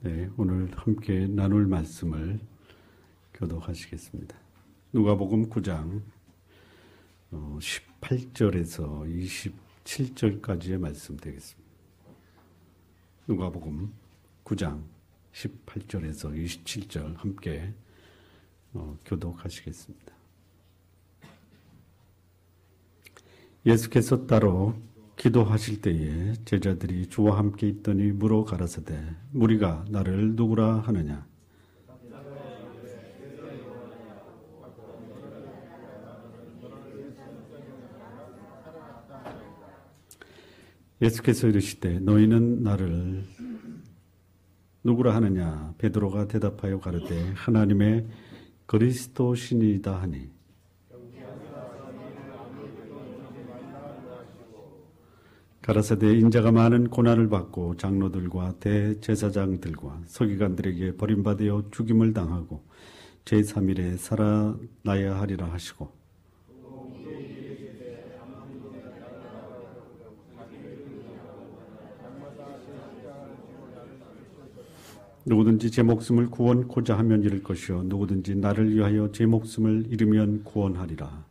네, 오늘 함께 나눌 말씀을 교독하시겠습니다. 누가복음 9장 18절에서 27절까지의 말씀 되겠습니다. 누가복음 9장 18절에서 27절 함께 교독하시겠습니다. 예수께서 따로 기도하실 때에 제자들이 주와 함께 있더니 물어 가라사대 무리가 나를 누구라 하느냐. 예수께서 이르시되 너희는 나를 누구라 하느냐. 베드로가 대답하여 가로되 하나님의 그리스도시니이다 하니 가라사대 인자가 많은 고난을 받고 장로들과 대제사장들과 서기관들에게 버림받아 죽임을 당하고 제3일에 살아나야 하리라 하시고 누구든지 제 목숨을 구원코자 하면 잃을 것이요 누구든지 나를 위하여 제 목숨을 잃으면 구원하리라.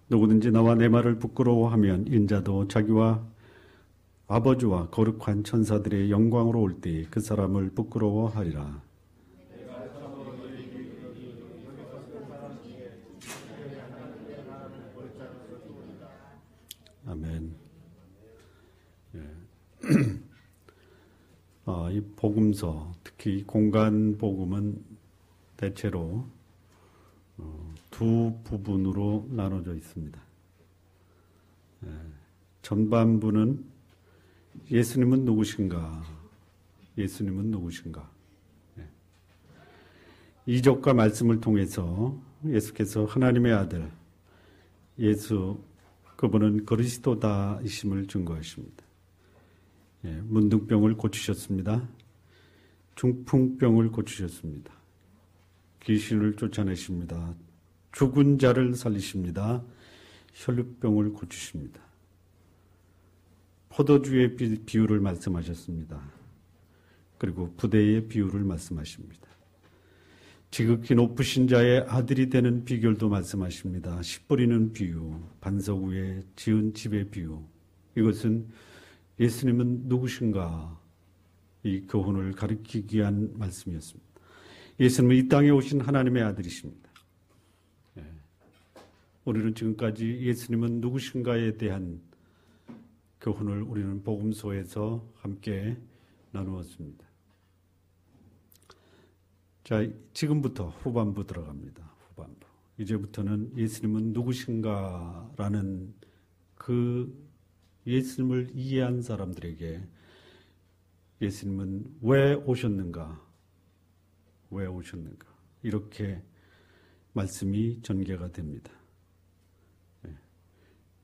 누구든지 나와 내 말을 부끄러워하면 인자도 자기와 아버지와 거룩한 천사들의 영광으로 올 때에 그 사람을 부끄러워하리라. 아멘. 예. 이 복음서, 특히 공간 복음은 대체로 두 부분으로 나눠져 있습니다. 전반부는 예수님은 누구신가? 예수님은 누구신가? 이적과 말씀을 통해서 예수께서 하나님의 아들, 예수, 그분은 그리스도다이심을 증거하십니다. 문둥병을 고치셨습니다. 중풍병을 고치셨습니다. 귀신을 쫓아내십니다. 죽은 자를 살리십니다. 혈루병을 고치십니다. 포도주의 비유를 말씀하셨습니다. 그리고 부대의 비유를 말씀하십니다. 지극히 높으신 자의 아들이 되는 비결도 말씀하십니다. 씨 뿌리는 비유, 반석 위에 지은 집의 비유. 이것은 예수님은 누구신가? 이 교훈을 가르치기 위한 말씀이었습니다. 예수님은 이 땅에 오신 하나님의 아들이십니다. 우리는 지금까지 예수님은 누구신가에 대한 교훈을 우리는 복음서에서 함께 나누었습니다. 자, 지금부터 후반부 들어갑니다. 후반부. 이제부터는 예수님은 누구신가라는 그 예수님을 이해한 사람들에게 예수님은 왜 오셨는가? 왜 오셨는가? 이렇게 말씀이 전개가 됩니다.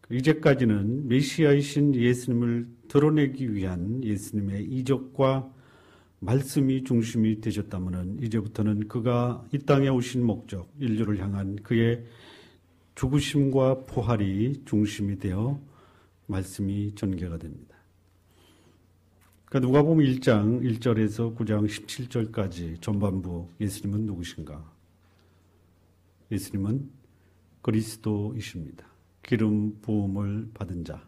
이제까지는 메시아이신 예수님을 드러내기 위한 예수님의 이적과 말씀이 중심이 되셨다면 이제부터는 그가 이 땅에 오신 목적, 인류를 향한 그의 죽으심과 부활이 중심이 되어 말씀이 전개가 됩니다. 그러니까 누가복음 1장 1절에서 9장 17절까지 전반부 예수님은 누구신가? 예수님은 그리스도이십니다. 기름 부음을 받은 자.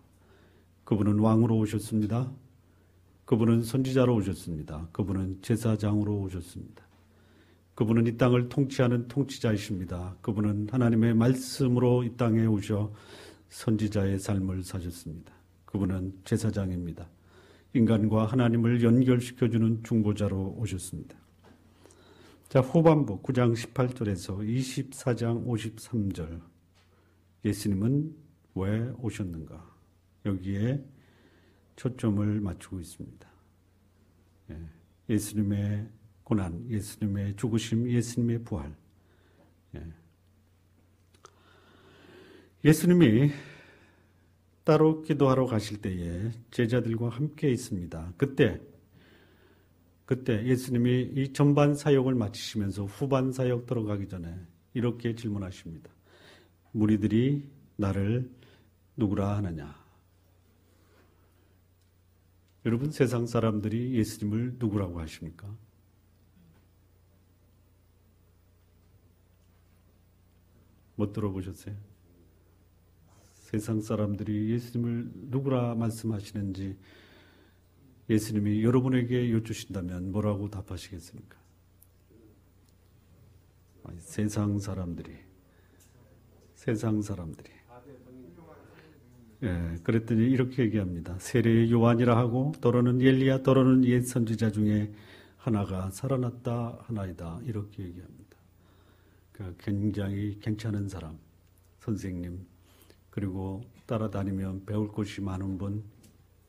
그분은 왕으로 오셨습니다. 그분은 선지자로 오셨습니다. 그분은 제사장으로 오셨습니다. 그분은 이 땅을 통치하는 통치자이십니다. 그분은 하나님의 말씀으로 이 땅에 오셔 선지자의 삶을 사셨습니다. 그분은 제사장입니다. 인간과 하나님을 연결시켜주는 중보자로 오셨습니다. 자, 후반부 9장 18절에서 24장 53절. 예수님은 왜 오셨는가? 여기에 초점을 맞추고 있습니다. 예수님의 고난, 예수님의 죽으심, 예수님의 부활. 예수님이 따로 기도하러 가실 때에 제자들과 함께 있습니다. 그때 예수님이 이 전반 사역을 마치시면서 후반 사역 들어가기 전에 이렇게 질문하십니다. 무리들이 나를 누구라 하느냐? 여러분, 세상 사람들이 예수님을 누구라고 하십니까? 못 들어보셨어요? 세상 사람들이 예수님을 누구라 말씀하시는지 예수님이 여러분에게 여쭈신다면 뭐라고 답하시겠습니까? 세상 사람들이 그랬더니 이렇게 얘기합니다. 세례의 요한이라 하고 또는 엘리야 또는 옛 선지자 중에 하나가 살아났다 하나이다 이렇게 얘기합니다. 그러니까 굉장히 괜찮은 사람, 선생님, 그리고 따라다니면 배울 것이 많은 분,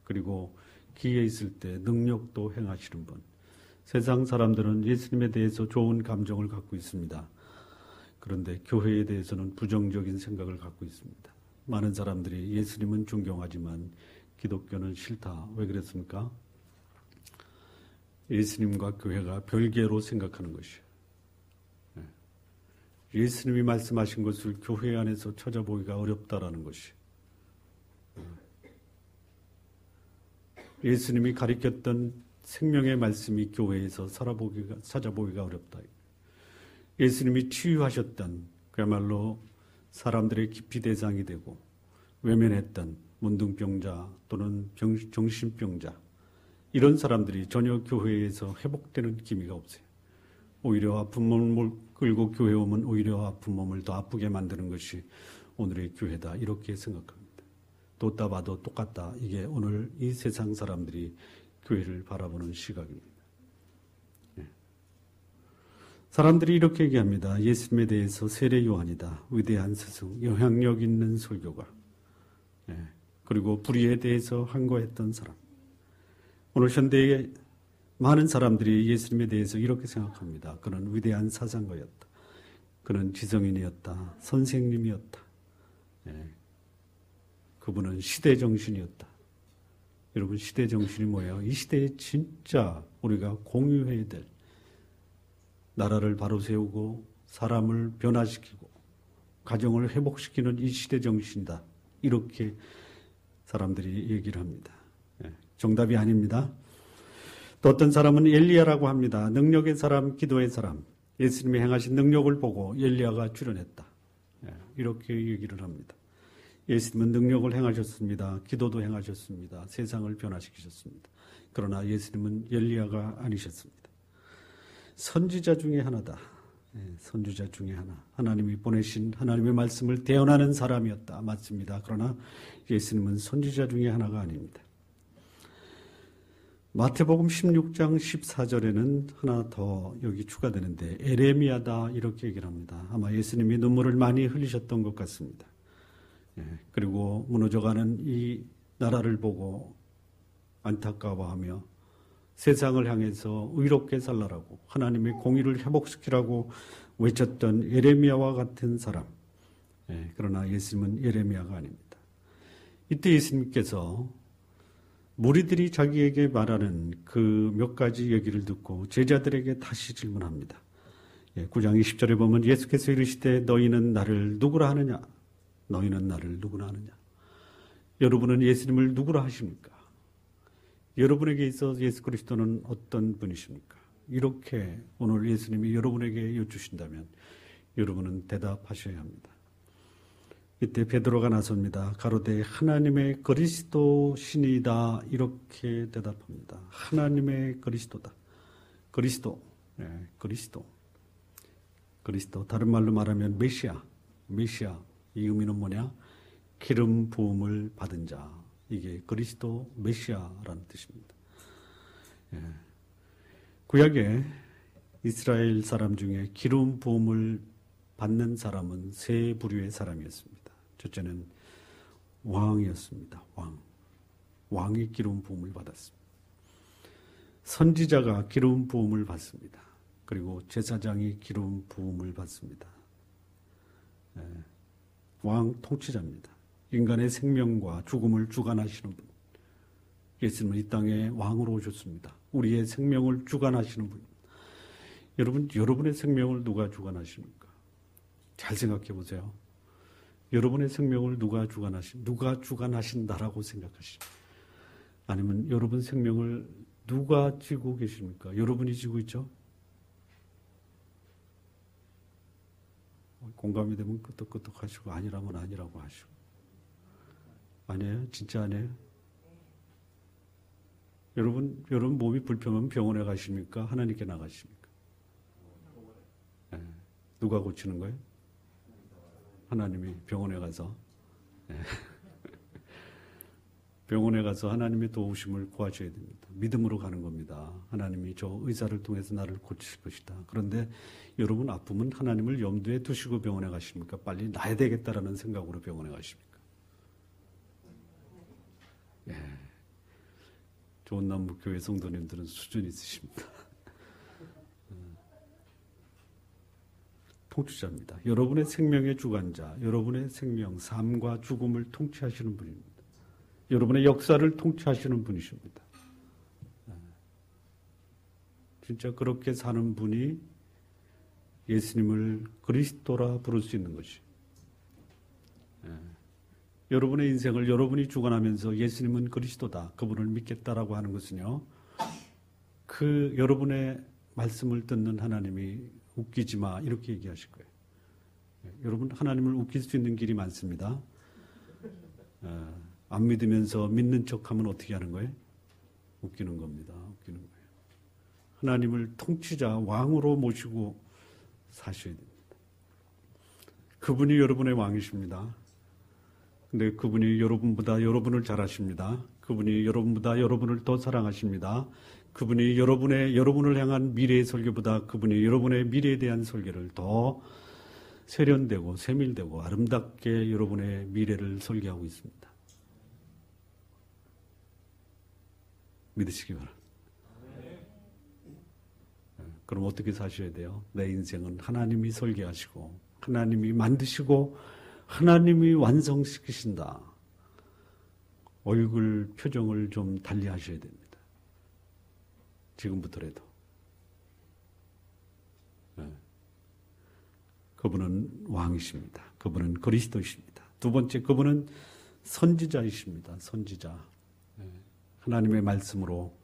그리고 기회 있을 때 능력도 행하시는 분. 세상 사람들은 예수님에 대해서 좋은 감정을 갖고 있습니다. 그런데 교회에 대해서는 부정적인 생각을 갖고 있습니다. 많은 사람들이 예수님은 존경하지만 기독교는 싫다. 왜 그랬습니까? 예수님과 교회가 별개로 생각하는 것이에요. 예수님이 말씀하신 것을 교회 안에서 찾아보기가 어렵다라는 것이. 예수님이 가르쳤던 생명의 말씀이 교회에서 찾아보기가 어렵다. 예수님이 치유하셨던 그야말로 사람들의 기피 대상이 되고 외면했던 문둥병자 또는 정신병자 이런 사람들이 전혀 교회에서 회복되는 기미가 없어요. 오히려 아픈 몸을 끌고 교회 오면 오히려 아픈 몸을 더 아프게 만드는 것이 오늘의 교회다 이렇게 생각합니다. 뒀다 봐도 똑같다. 이게 오늘 이 세상 사람들이 교회를 바라보는 시각입니다. 사람들이 이렇게 얘기합니다. 예수님에 대해서 세례 요한이다. 위대한 스승, 영향력 있는 설교가. 그리고 불의에 대해서 항거했던 사람. 오늘 현대의 많은 사람들이 예수님에 대해서 이렇게 생각합니다. 그는 위대한 사상가였다. 그는 지성인이었다. 선생님이었다. 그분은 시대정신이었다. 여러분, 시대정신이 뭐예요? 이 시대에 진짜 우리가 공유해야 될 나라를 바로 세우고 사람을 변화시키고 가정을 회복시키는 이 시대정신이다. 이렇게 사람들이 얘기를 합니다. 정답이 아닙니다. 또 어떤 사람은 엘리야라고 합니다. 능력의 사람, 기도의 사람. 예수님이 행하신 능력을 보고 엘리야가 출연했다. 이렇게 얘기를 합니다. 예수님은 능력을 행하셨습니다. 기도도 행하셨습니다. 세상을 변화시키셨습니다. 그러나 예수님은 엘리야가 아니셨습니다. 선지자 중에 하나다. 선지자 중에 하나. 하나님이 보내신 하나님의 말씀을 대언하는 사람이었다. 맞습니다. 그러나 예수님은 선지자 중에 하나가 아닙니다. 마태복음 16장 14절에는 하나 더 여기 추가되는데 에레미야다 이렇게 얘기를 합니다. 아마 예수님이 눈물을 많이 흘리셨던 것 같습니다. 그리고 무너져가는 이 나라를 보고 안타까워하며 세상을 향해서 의롭게 살라라고 하나님의 공의를 회복시키라고 외쳤던 에레미야와 같은 사람. 그러나 예수님은 에레미야가 아닙니다. 이때 예수님께서 무리들이 자기에게 말하는 그 몇 가지 얘기를 듣고 제자들에게 다시 질문합니다. 9장 20절에 보면 예수께서 이르시되 너희는 나를 누구라 하느냐? 너희는 나를 누구라 하느냐? 여러분은 예수님을 누구라 하십니까? 여러분에게 있어 예수 그리스도는 어떤 분이십니까? 이렇게 오늘 예수님이 여러분에게 여쭈신다면 여러분은 대답하셔야 합니다. 이때 베드로가 나섭니다. 가로되 하나님의 그리스도 신이다 이렇게 대답합니다. 하나님의 그리스도다. 그리스도. 다른 말로 말하면 메시아. 이 의미는 뭐냐? 기름 부음을 받은 자. 이게 그리스도 메시아라는 뜻입니다. 구약에 이스라엘 사람 중에 기름 부음을 받는 사람은 세 부류의 사람이었습니다. 첫째는 왕이었습니다. 왕이 기름 부음을 받았습니다. 선지자가 기름 부음을 받습니다. 그리고 제사장이 기름 부음을 받습니다. 왕 통치자입니다. 인간의 생명과 죽음을 주관하시는 분. 예수님은 이 땅에 왕으로 오셨습니다. 우리의 생명을 주관하시는 분. 여러분의 생명을 누가 주관하십니까? 잘 생각해 보세요. 여러분의 생명을 누가 주관하신다라고 생각하십니까? 아니면 여러분 생명을 누가 쥐고 계십니까? 여러분이 쥐고 있죠? 공감이 되면 끄떡끄떡 하시고 아니라면 아니라고 하시고. 아니에요? 진짜 아니에요? 여러분 몸이 불편하면 병원에 가십니까? 하나님께 나가십니까? 네. 누가 고치는 거예요? 하나님이 병원에 가서. 네. 병원에 가서 하나님의 도우심을 구하셔야 됩니다. 믿음으로 가는 겁니다. 하나님이 저 의사를 통해서 나를 고칠 것이다. 그런데 여러분 아프면 하나님을 염두에 두시고 병원에 가십니까? 빨리 나야 되겠다라는 생각으로 병원에 가십니까? 예. 좋은 남북교회 성도님들은 수준이 있으십니다. 통치자입니다. 여러분의 생명의 주관자, 여러분의 생명, 삶과 죽음을 통치하시는 분입니다. 여러분의 역사를 통치하시는 분이십니다. 진짜 그렇게 사는 분이 예수님을 그리스도라 부를 수 있는 것이. 여러분의 인생을 여러분이 주관하면서 예수님은 그리스도다, 그분을 믿겠다라고 하는 것은요, 그 여러분의 말씀을 듣는 하나님이 웃기지 마 이렇게 얘기하실 거예요. 여러분 하나님을 웃길 수 있는 길이 많습니다. 안 믿으면서 믿는 척하면 어떻게 하는 거예요? 웃기는 겁니다. 웃기는 거예요. 하나님을 통치자, 왕으로 모시고 사셔야 됩니다. 그분이 여러분의 왕이십니다. 근데 그분이 여러분보다 여러분을 잘 아십니다. 그분이 여러분보다 여러분을 더 사랑하십니다. 그분이 여러분을 향한 미래의 설교보다 그분이 여러분의 미래에 대한 설교를 더 세련되고 세밀되고 아름답게 여러분의 미래를 설계하고 있습니다. 믿으시기 바랍니다. 그럼 어떻게 사셔야 돼요? 내 인생은 하나님이 설계하시고 하나님이 만드시고 하나님이 완성시키신다. 얼굴 표정을 좀 달리 하셔야 됩니다. 지금부터라도. 그분은 왕이십니다. 그분은 그리스도이십니다. 두 번째, 그분은 선지자이십니다. 선지자. 하나님의 말씀으로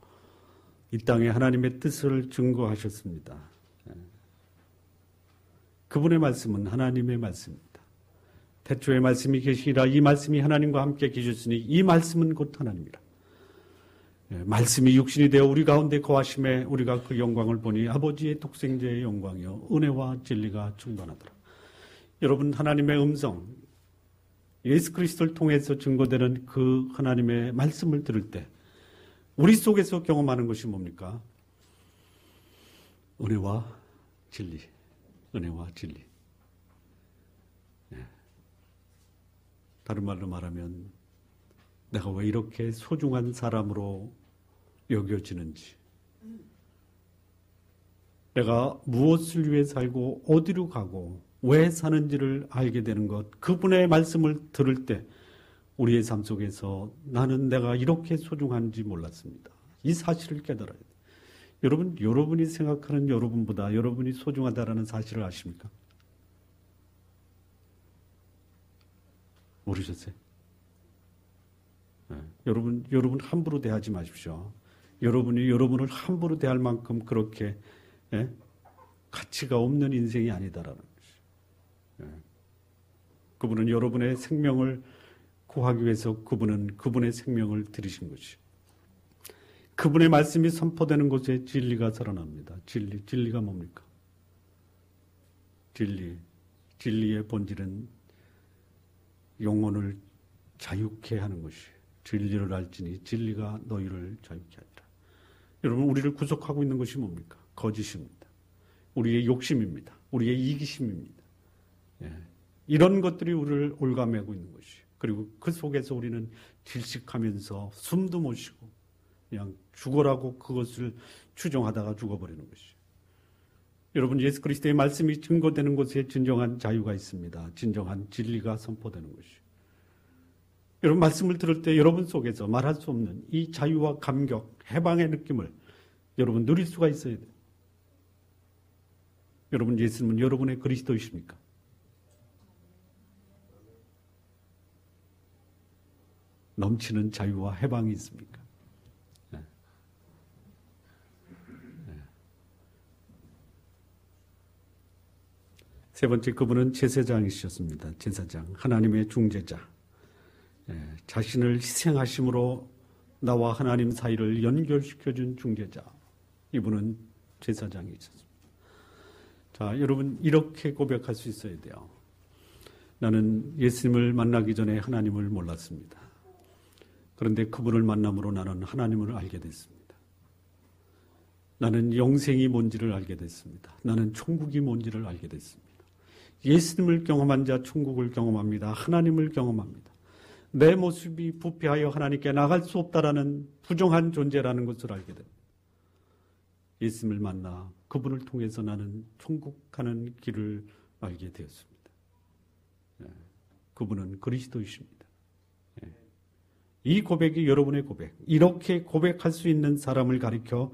이 땅에 하나님의 뜻을 증거하셨습니다. 그분의 말씀은 하나님의 말씀입니다. 태초에 말씀이 계시니라 이 말씀이 하나님과 함께 계셨으니 이 말씀은 곧 하나님이라. 말씀이 육신이 되어 우리 가운데 거하심에 우리가 그 영광을 보니 아버지의 독생자의 영광이요 은혜와 진리가 충만하더라. 여러분 하나님의 음성 예수 그리스도를 통해서 증거되는 그 하나님의 말씀을 들을 때 우리 속에서 경험하는 것이 뭡니까? 은혜와 진리. 은혜와 진리. 다른 말로 말하면 내가 왜 이렇게 소중한 사람으로 여겨지는지, 내가 무엇을 위해 살고 어디로 가고 왜 사는지를 알게 되는 것, 그분의 말씀을 들을 때 우리의 삶 속에서 나는 내가 이렇게 소중한지 몰랐습니다. 이 사실을 깨달아야 돼요. 여러분이 생각하는 여러분보다 여러분이 소중하다라는 사실을 아십니까? 모르셨어요? 네. 여러분 함부로 대하지 마십시오. 여러분이 여러분을 함부로 대할 만큼 그렇게 가치가 없는 인생이 아니다라는 것이죠. 그분은 여러분의 생명을 구하기 위해서 그분의 생명을 들이신 것이죠. 그분의 말씀이 선포되는 곳에 진리가 살아납니다. 진리가 뭡니까? 진리의 본질은 영혼을 자유케 하는 것이에요. 진리를 알지니 진리가 너희를 자유케 하리라. 여러분 우리를 구속하고 있는 것이 뭡니까? 거짓입니다. 우리의 욕심입니다. 우리의 이기심입니다. 이런 것들이 우리를 올가매고 있는 것이에요. 그리고 그 속에서 우리는 질식하면서 숨도 못 쉬고 그냥 죽어라고 그것을 추종하다가 죽어버리는 것이에요. 여러분 예수 그리스도의 말씀이 증거되는 곳에 진정한 자유가 있습니다. 진정한 진리가 선포되는 것이에요. 여러분 말씀을 들을 때 여러분 속에서 말할 수 없는 이 자유와 감격, 해방의 느낌을 여러분 누릴 수가 있어야 돼요. 여러분 예수님은 여러분의 그리스도이십니까? 넘치는 자유와 해방이 있습니까? 네. 네. 세 번째, 그분은 제사장이셨습니다. 제사장, 하나님의 중재자. 자신을 희생하심으로 나와 하나님 사이를 연결시켜준 중재자. 이분은 제사장이셨습니다. 자, 여러분, 이렇게 고백할 수 있어야 돼요. 나는 예수님을 만나기 전에 하나님을 몰랐습니다. 그런데 그분을 만남으로 나는 하나님을 알게 됐습니다. 나는 영생이 뭔지를 알게 됐습니다. 나는 천국이 뭔지를 알게 됐습니다. 예수님을 경험한 자 천국을 경험합니다. 하나님을 경험합니다. 내 모습이 부패하여 하나님께 나갈 수 없다라는 부정한 존재라는 것을 알게 됩니다. 예수님을 만나 그분을 통해서 나는 천국 가는 길을 알게 되었습니다. 그분은 그리스도이십니다. 이 고백이 여러분의 고백. 이렇게 고백할 수 있는 사람을 가리켜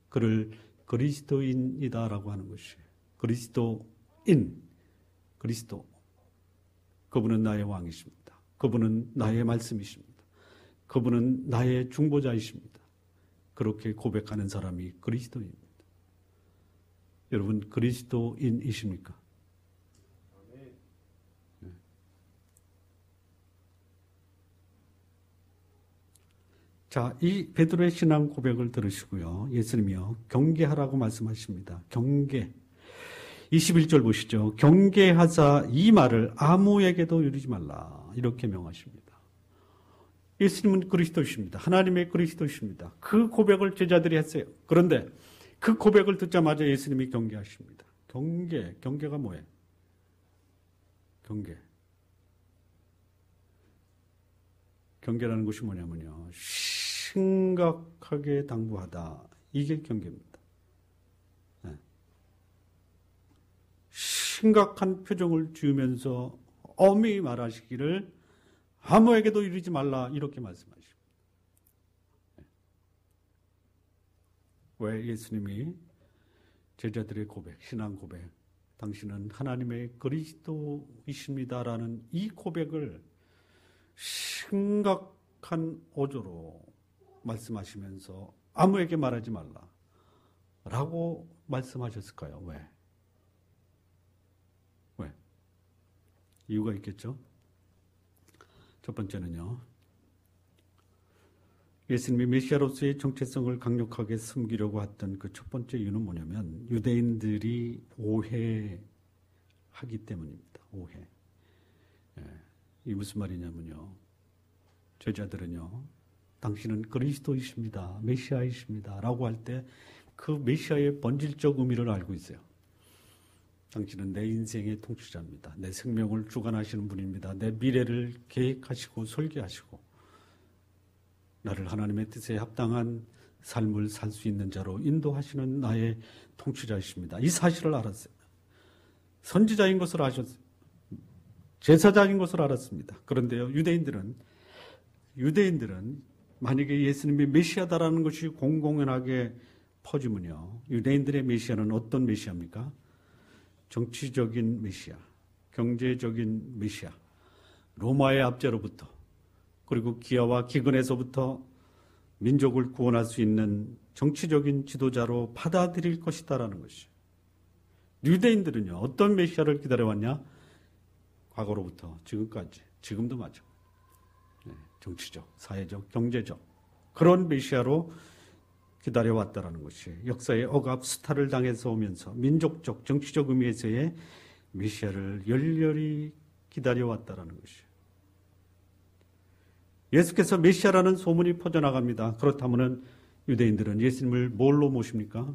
그를 그리스도인이다라고 하는 것이에요. 그리스도인, 그리스도. 그분은 나의 왕이십니다. 그분은 나의 말씀이십니다. 그분은 나의 중보자이십니다. 그렇게 고백하는 사람이 그리스도인입니다. 여러분, 그리스도인이십니까? 네. 자, 이 베드로의 신앙 고백을 들으시고요. 예수님이요, 경계하라고 말씀하십니다. 경계. 21절 보시죠. 경계하자 이 말을 아무에게도 이르지 말라. 이렇게 명하십니다. 예수님은 그리스도이십니다. 하나님의 그리스도이십니다. 그 고백을 제자들이 했어요. 그런데 그 고백을 듣자마자 예수님이 경계하십니다. 경계가 뭐예요? 경계라는 것이 뭐냐면요, 심각하게 당부하다. 이게 경계입니다. 네. 심각한 표정을 지으면서 엄히 말하시기를 아무에게도 이르지 말라. 이렇게 말씀하십니다. 왜 예수님이 제자들의 고백, 신앙 고백, 당신은 하나님의 그리스도이십니다라는 이 고백을 심각한 어조로 말씀하시면서 아무에게 말하지 말라 라고 말씀하셨을까요? 왜? 이유가 있겠죠? 첫 번째는요, 예수님이 메시아로서의 정체성을 강력하게 숨기려고 했던 그 첫 번째 이유는 뭐냐면 유대인들이 오해하기 때문입니다. 오해. 이 무슨 말이냐면요, 제자들은요, 당신은 그리스도이십니다. 메시아이십니다. 라고 할 때 그 메시아의 본질적 의미를 알고 있어요. 당신은 내 인생의 통치자입니다. 내 생명을 주관하시는 분입니다. 내 미래를 계획하시고 설계하시고 나를 하나님의 뜻에 합당한 삶을 살 수 있는 자로 인도하시는 나의 통치자이십니다. 이 사실을 알았어요. 선지자인 것을 아셨어요. 제사장인 것을 알았습니다. 그런데요, 유대인들은 만약에 예수님이 메시아다라는 것이 공공연하게 퍼지면요, 유대인들의 메시아는 어떤 메시아입니까? 정치적인 메시아, 경제적인 메시아, 로마의 압제로부터, 그리고 기아와 기근에서부터 민족을 구원할 수 있는 정치적인 지도자로 받아들일 것이다라는 것이에요. 유대인들은요, 어떤 메시아를 기다려왔냐? 과거로부터 지금까지, 지금도 마찬가지. 정치적, 사회적, 경제적 그런 메시아로 기다려왔다라는 것이 역사의 억압 수탈을 당해서 오면서 민족적, 정치적 의미에서의 메시아를 열렬히 기다려왔다라는 것이에요. 예수께서 메시아라는 소문이 퍼져나갑니다. 그렇다면 유대인들은 예수님을 뭘로 모십니까?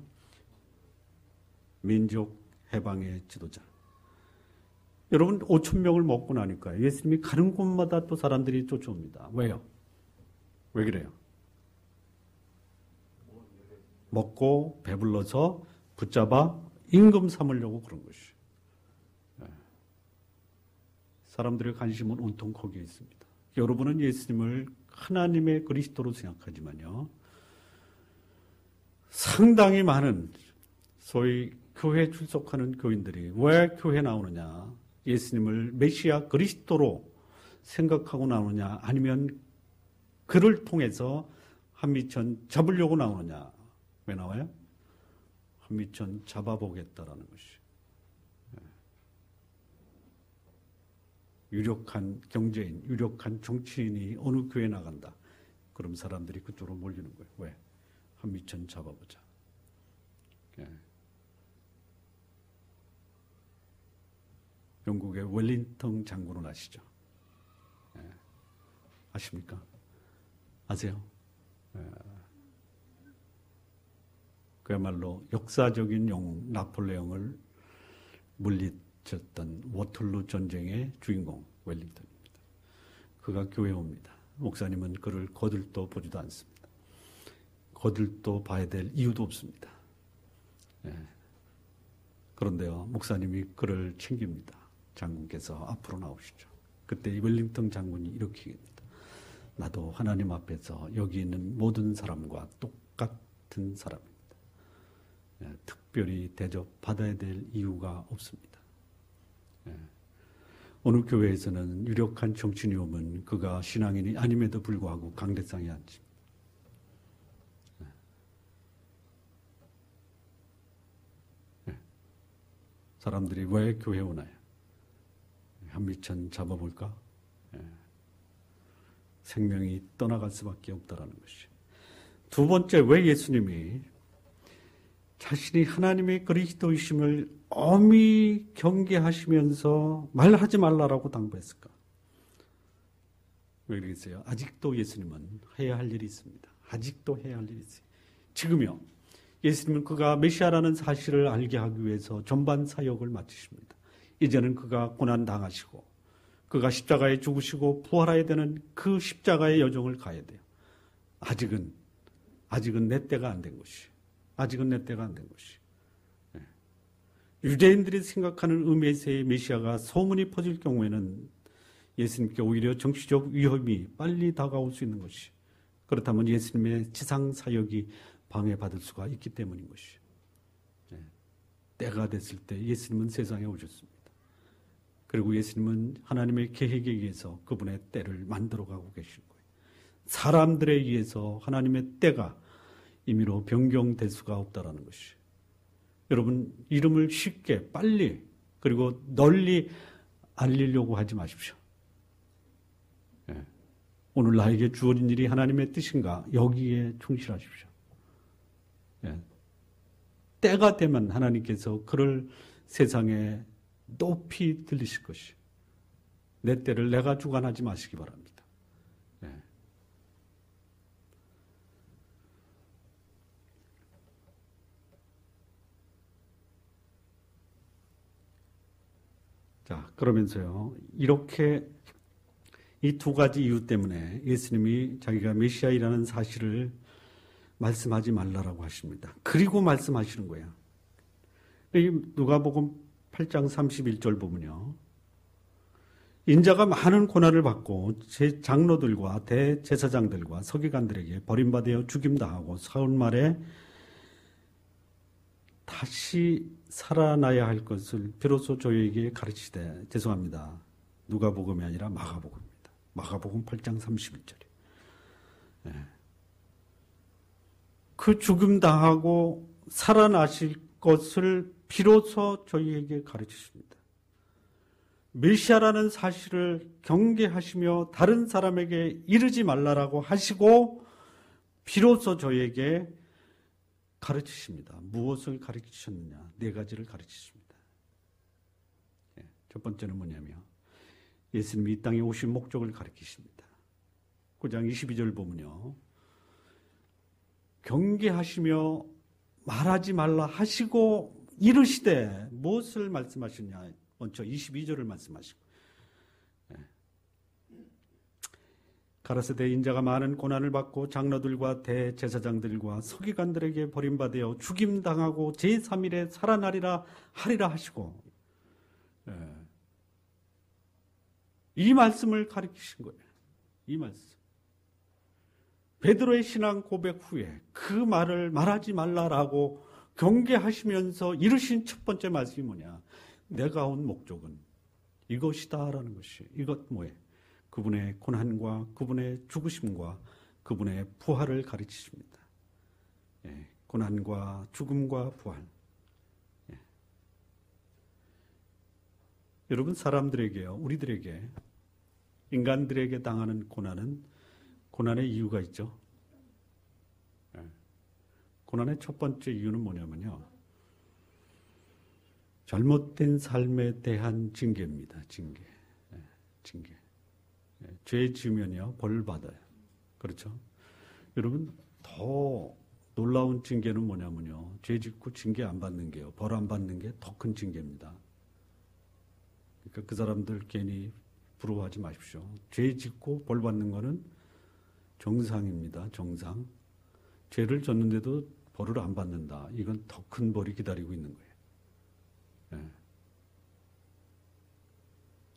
민족 해방의 지도자. 여러분, 5,000명을 먹고 나니까 예수님이 가는 곳마다 또 사람들이 쫓아옵니다. 왜요? 왜 그래요? 먹고 배불러서 붙잡아 임금 삼으려고 그런 것이에요. 사람들의 관심은 온통 거기에 있습니다. 여러분은 예수님을 하나님의 그리스도로 생각하지만요, 상당히 많은 소위 교회 출석하는 교인들이 왜 교회 나오느냐, 예수님을 메시아 그리스도로 생각하고 나오느냐, 아니면 그를 통해서 한미천 잡으려고 나오느냐? 왜 나와요? 한미천 잡아보겠다라는 것이. 유력한 경제인, 유력한 정치인이 어느 교회에 나간다. 그럼 사람들이 그쪽으로 몰리는 거예요. 왜? 한미천 잡아보자. 영국의 웰링턴 장군을 아시죠? 아십니까? 아세요? 그야말로 역사적인 영웅 나폴레옹을 물리쳤던 워털루 전쟁의 주인공 웰링턴입니다. 그가 교회에 옵니다. 목사님은 그를 거들떠 보지도 않습니다. 거들떠 봐야 될 이유도 없습니다. 그런데요, 목사님이 그를 챙깁니다. 장군께서 앞으로 나오시죠. 그때 이 웰링턴 장군이 이렇게 얘기합니다. 나도 하나님 앞에서 여기 있는 모든 사람과 똑같은 사람입니다. 특별히 대접받아야 될 이유가 없습니다. 어느 교회에서는 유력한 정치인이 오면 그가 신앙인이 아님에도 불구하고 강대상에 앉습니다. 사람들이 왜 교회에 오나요? 한미천 잡아볼까? 생명이 떠나갈 수밖에 없다라는 것이. 두 번째, 왜 예수님이 자신이 하나님의 그리스도이심을 엄히 경계하시면서 말하지 말라라고 당부했을까? 왜 그러겠어요? 아직도 예수님은 해야 할 일이 있습니다. 아직도 해야 할 일이 있어요. 지금요. 예수님은 그가 메시아라는 사실을 알게 하기 위해서 전반 사역을 마치십니다. 이제는 그가 고난당하시고 그가 십자가에 죽으시고 부활해야 되는 그 십자가의 여정을 가야 돼요. 아직은 내 때가 안 된 것이. 아직은 내 때가 안 된 것이. 유대인들이 생각하는 메시아의 메시아가 소문이 퍼질 경우에는 예수님께 오히려 정치적 위험이 빨리 다가올 수 있는 것이. 그렇다면 예수님의 지상 사역이 방해받을 수가 있기 때문인 것이. 때가 됐을 때 예수님은 세상에 오셨습니다. 그리고 예수님은 하나님의 계획에 의해서 그분의 때를 만들어가고 계신 거예요. 사람들에 의해서 하나님의 때가 임의로 변경될 수가 없다라는 것이. 여러분, 이름을 쉽게 빨리 그리고 널리 알리려고 하지 마십시오. 오늘 나에게 주어진 일이 하나님의 뜻인가? 여기에 충실하십시오. 때가 되면 하나님께서 그를 세상에 높이 들리실 것이. 내 때를 내가 주관하지 마시기 바랍니다. 자, 그러면서요, 이렇게 이 두 가지 이유 때문에 예수님이 자기가 메시아이라는 사실을 말씀하지 말라라고 하십니다. 그리고 말씀하시는 거예요. 누가복음 8장 31절 보면요. 인자가 많은 고난을 받고 제 장로들과 대제사장들과 서기관들에게 버림받아 죽임당하고 사흘 말에 다시 살아나야 할 것을 비로소 저희에게 가르치되, 죄송합니다. 누가복음이 아니라 마가복음입니다. 마가복음 8장 31절이에요. 그 죽임당하고 살아나실 것을 비로소 저희에게 가르치십니다. 메시아라는 사실을 경계하시며 다른 사람에게 이르지 말라라고 하시고 비로소 저희에게 가르치십니다. 무엇을 가르치셨느냐? 네 가지를 가르치십니다. 첫 번째는 뭐냐면 예수님이 이 땅에 오신 목적을 가르치십니다. 9장 22절 보면요. 경계하시며 말하지 말라 하시고 이르시되 무엇을 말씀하시냐? 먼저 22절을 말씀하시고 가라사대 인자가 많은 고난을 받고 장로들과 대제사장들과 서기관들에게 버림받아 죽임당하고 제3일에 살아나리라 하리라 하시고 이 말씀을 가르치신 거예요. 이 말씀. 베드로의 신앙 고백 후에 그 말을 말하지 말라라고 경계하시면서 이르신 첫 번째 말씀이 뭐냐? 내가 온 목적은 이것이다라는 것이. 이것 뭐예요? 그분의 고난과 그분의 죽으심과 그분의 부활을 가르치십니다. 예, 고난과 죽음과 부활. 예. 여러분, 사람들에게요, 우리들에게, 인간들에게 당하는 고난은 고난의 이유가 있죠. 예. 고난의 첫 번째 이유는 뭐냐면요, 잘못된 삶에 대한 징계입니다. 징계. 예, 징계. 예, 죄 지으면요, 벌 받아요. 그렇죠? 여러분, 더 놀라운 징계는 뭐냐면요, 죄 짓고 징계 안 받는 게요, 벌 안 받는 게 더 큰 징계입니다. 그러니까 그 사람들 괜히 부러워하지 마십시오. 죄 짓고 벌 받는 거는 정상입니다. 정상. 죄를 졌는데도 벌을 안 받는다. 이건 더 큰 벌이 기다리고 있는 거예요. 예.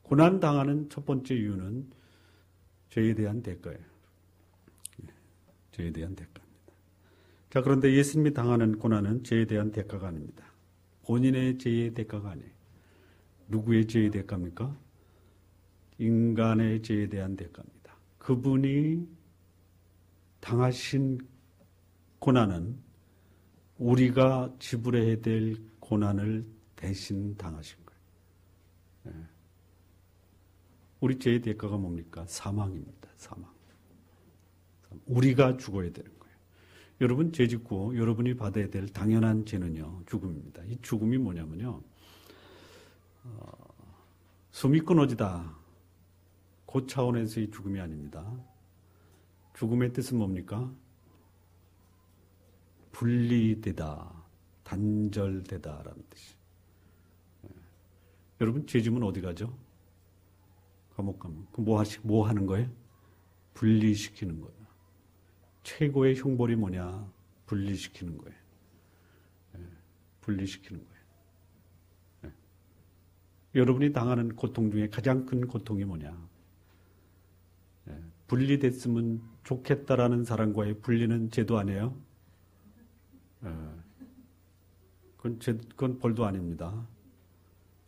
고난 당하는 첫 번째 이유는 죄에 대한 대가예요. 예. 죄에 대한 대가입니다. 자, 그런데 예수님이 당하는 고난은 죄에 대한 대가가 아닙니다. 본인의 죄의 대가가 아니에요. 누구의 죄의 대가입니까? 인간의 죄에 대한 대가입니다. 그분이 당하신 고난은 우리가 지불해야 될 고난을 대신 당하신 거예요. 예. 우리 죄의 대가가 뭡니까? 사망입니다. 사망. 우리가 죽어야 되는 거예요. 여러분, 죄 짓고 여러분이 받아야 될 당연한 죄는요, 죽음입니다. 이 죽음이 뭐냐면요, 숨이 끊어지다. 그 차원에서의 죽음이 아닙니다. 죽음의 뜻은 뭡니까? 분리되다, 단절되다라는 뜻이. 예. 여러분, 죄 지면 어디 가죠? 감옥 가면. 그 뭐 하는 거예요? 분리시키는 거예요. 최고의 형벌이 뭐냐? 분리시키는 거예요. 예. 분리시키는 거예요. 예. 여러분이 당하는 고통 중에 가장 큰 고통이 뭐냐? 예. 분리됐으면 좋겠다라는 사람과의 분리는 죄도 아니에요? 예. 그건 벌도 아닙니다.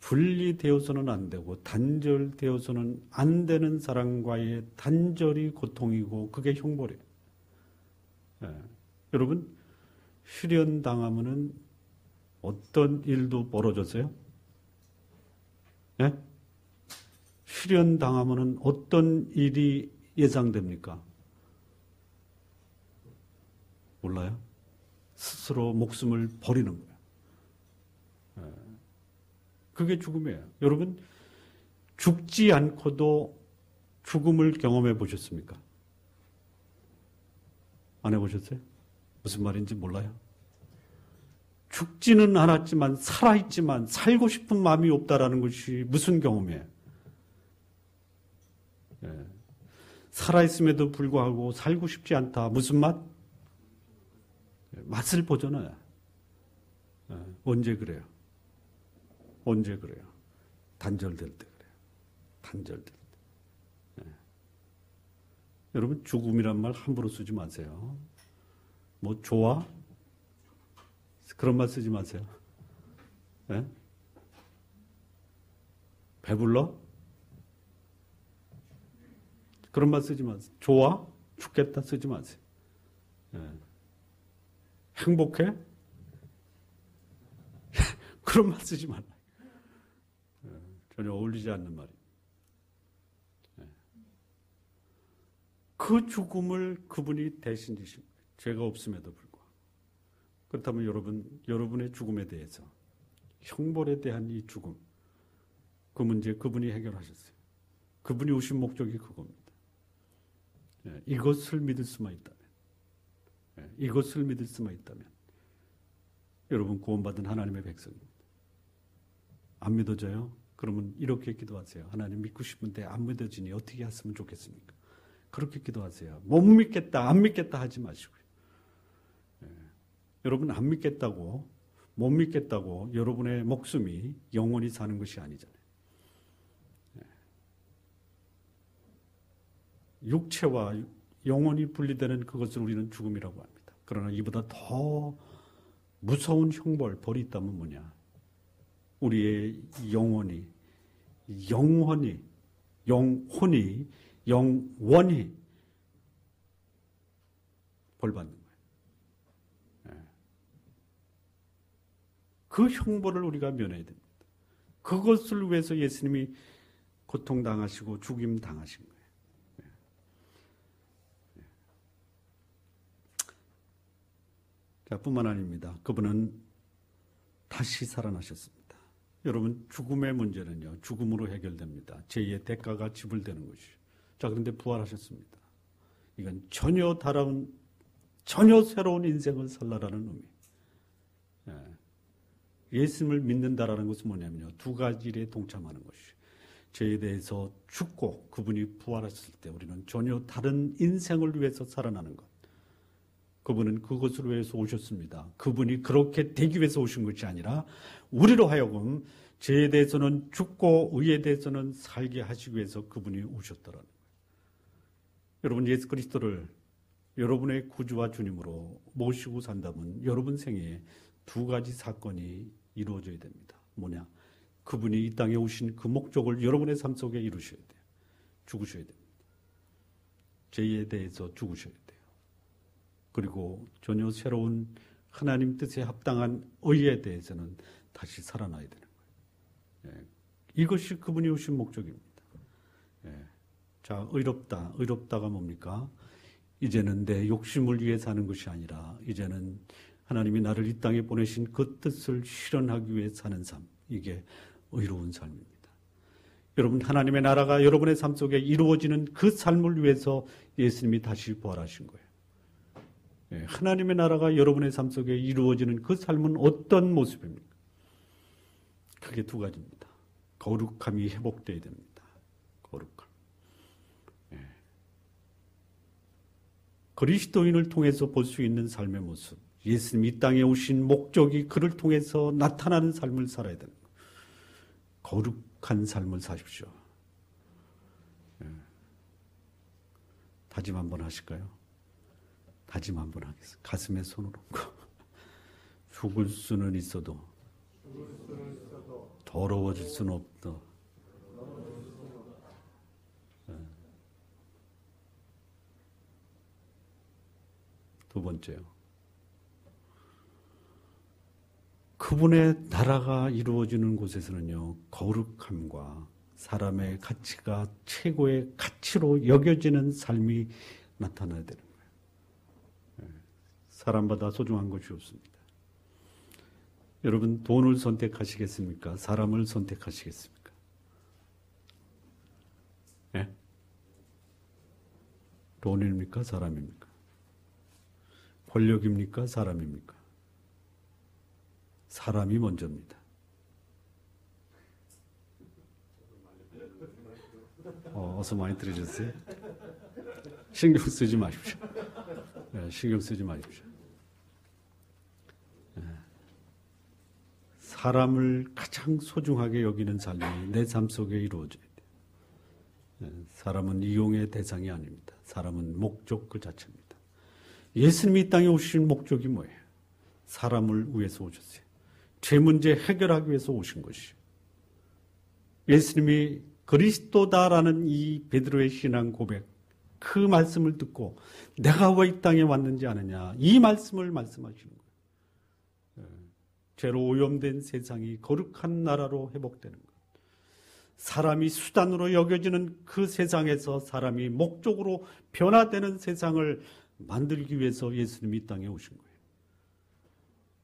분리되어서는 안 되고 단절되어서는 안 되는 사람과의 단절이 고통이고 그게 형벌이에요. 예. 여러분, 실현당하면은 어떤 일도 벌어졌어요? 예? 실현당하면은 어떤 일이 예상됩니까? 몰라요? 스스로 목숨을 버리는 거예요. 예. 그게 죽음이에요. 여러분, 죽지 않고도 죽음을 경험해 보셨습니까? 안 해보셨어요? 무슨 말인지 몰라요? 죽지는 않았지만 살아있지만 살고 싶은 마음이 없다라는 것이 무슨 경험이에요? 예. 살아있음에도 불구하고 살고 싶지 않다. 무슨 맛? 맛을 보잖아요. 예. 언제 그래요? 언제 그래요? 단절될 때 그래요. 단절될 때. 예. 여러분, 죽음이란 말 함부로 쓰지 마세요. 뭐 좋아? 그런 말 쓰지 마세요. 예? 배불러? 그런 말 쓰지 마세요. 좋아? 죽겠다 쓰지 마세요. 예. 행복해? 그런 말 쓰지 말라. 예. 전혀 어울리지 않는 말이에요. 예. 그 죽음을 그분이 대신 지신 거예요. 죄가 없음에도 불구하고. 그렇다면 여러분의 죽음에 대해서, 형벌에 대한 이 죽음, 그 문제 그분이 해결하셨어요. 그분이 오신 목적이 그겁니다. 예, 이것을 믿을 수만 있다면, 이것을 믿을 수만 있다면, 여러분 구원받은 하나님의 백성입니다. 안 믿어져요? 그러면 이렇게 기도하세요. 하나님 믿고 싶은데 안 믿어지니 어떻게 했으면 좋겠습니까? 그렇게 기도하세요. 못 믿겠다, 안 믿겠다 하지 마시고요. 여러분, 안 믿겠다고, 못 믿겠다고 여러분의 목숨이 영원히 사는 것이 아니잖아요. 육체와 영혼이 분리되는 그것을 우리는 죽음이라고 합니다. 그러나 이보다 더 무서운 형벌, 벌이 있다면 뭐냐? 우리의 영혼이 벌 받는 거예요. 예. 그 형벌을 우리가 면해야 됩니다. 그것을 위해서 예수님이 고통당하시고 죽임 당하신 거예요. 자, 뿐만 아닙니다. 그분은 다시 살아나셨습니다. 여러분, 죽음의 문제는요, 죽음으로 해결됩니다. 죄의 대가가 지불되는 것이죠. 자, 그런데 부활하셨습니다. 이건 전혀 다른, 전혀 새로운 인생을 살라라는 의미. 예수님을 믿는다라는 것은 뭐냐면요, 두 가지 일에 동참하는 것이죠. 죄에 대해서 죽고 그분이 부활하셨을 때 우리는 전혀 다른 인생을 위해서 살아나는 것. 그분은 그것을 위해서 오셨습니다. 그분이 그렇게 되기 위해서 오신 것이 아니라 우리로 하여금 죄에 대해서는 죽고 의에 대해서는 살게 하시기 위해서 그분이 오셨더라는 거예요. 여러분, 예수 그리스도를 여러분의 구주와 주님으로 모시고 산다면 여러분 생애에 두 가지 사건이 이루어져야 됩니다. 뭐냐? 그분이 이 땅에 오신 그 목적을 여러분의 삶 속에 이루셔야 돼요. 죽으셔야 됩니다. 죄에 대해서 죽으셔야 돼요. 그리고 전혀 새로운 하나님 뜻에 합당한 의에 대해서는 다시 살아나야 되는 거예요. 이것이 그분이 오신 목적입니다. 자, 의롭다가 뭡니까? 이제는 내 욕심을 위해 사는 것이 아니라 이제는 하나님이 나를 이 땅에 보내신 그 뜻을 실현하기 위해 사는 삶. 이게 의로운 삶입니다. 여러분, 하나님의 나라가 여러분의 삶 속에 이루어지는 그 삶을 위해서 예수님이 다시 부활하신 거예요. 하나님의 나라가 여러분의 삶 속에 이루어지는 그 삶은 어떤 모습입니까? 크게 두 가지입니다. 거룩함이 회복되어야 됩니다. 거룩함. 그리스도인을 통해서 볼 수 있는 삶의 모습. 예수님 이 땅에 오신 목적이 그를 통해서 나타나는 삶을 살아야 되는 거예요. 거룩한 삶을 사십시오. 다짐 한번 하실까요? 다짐 한번 하겠습니다. 가슴에 손을 얹고 죽을 수는 있어도 더러워질 수는 없다. 두 번째요. 그분의 나라가 이루어지는 곳에서는요, 거룩함과 사람의 가치가 최고의 가치로 여겨지는 삶이 나타나야 되는 거예요. 사람보다 소중한 것이 없습니다. 여러분, 돈을 선택하시겠습니까? 사람을 선택하시겠습니까? 예? 돈입니까? 사람입니까? 권력입니까? 사람입니까? 사람이 먼저입니다. 어서 많이 들으셨어요? 신경 쓰지 마십시오. 신경 쓰지 마십시오. 사람을 가장 소중하게 여기는 삶이 내 삶 속에 이루어져야 돼요. 사람은 이용의 대상이 아닙니다. 사람은 목적 그 자체입니다. 예수님이 이 땅에 오신 목적이 뭐예요? 사람을 위해서 오셨어요. 죄 문제 해결하기 위해서 오신 것이요. 예수님이 그리스도다라는 이 베드로의 신앙 고백, 그 말씀을 듣고 내가 왜 이 땅에 왔는지 아느냐, 이 말씀을 말씀하시는 거예요. 죄로 오염된 세상이 거룩한 나라로 회복되는 것. 사람이 수단으로 여겨지는 그 세상에서 사람이 목적으로 변화되는 세상을 만들기 위해서 예수님이 이 땅에 오신 거예요.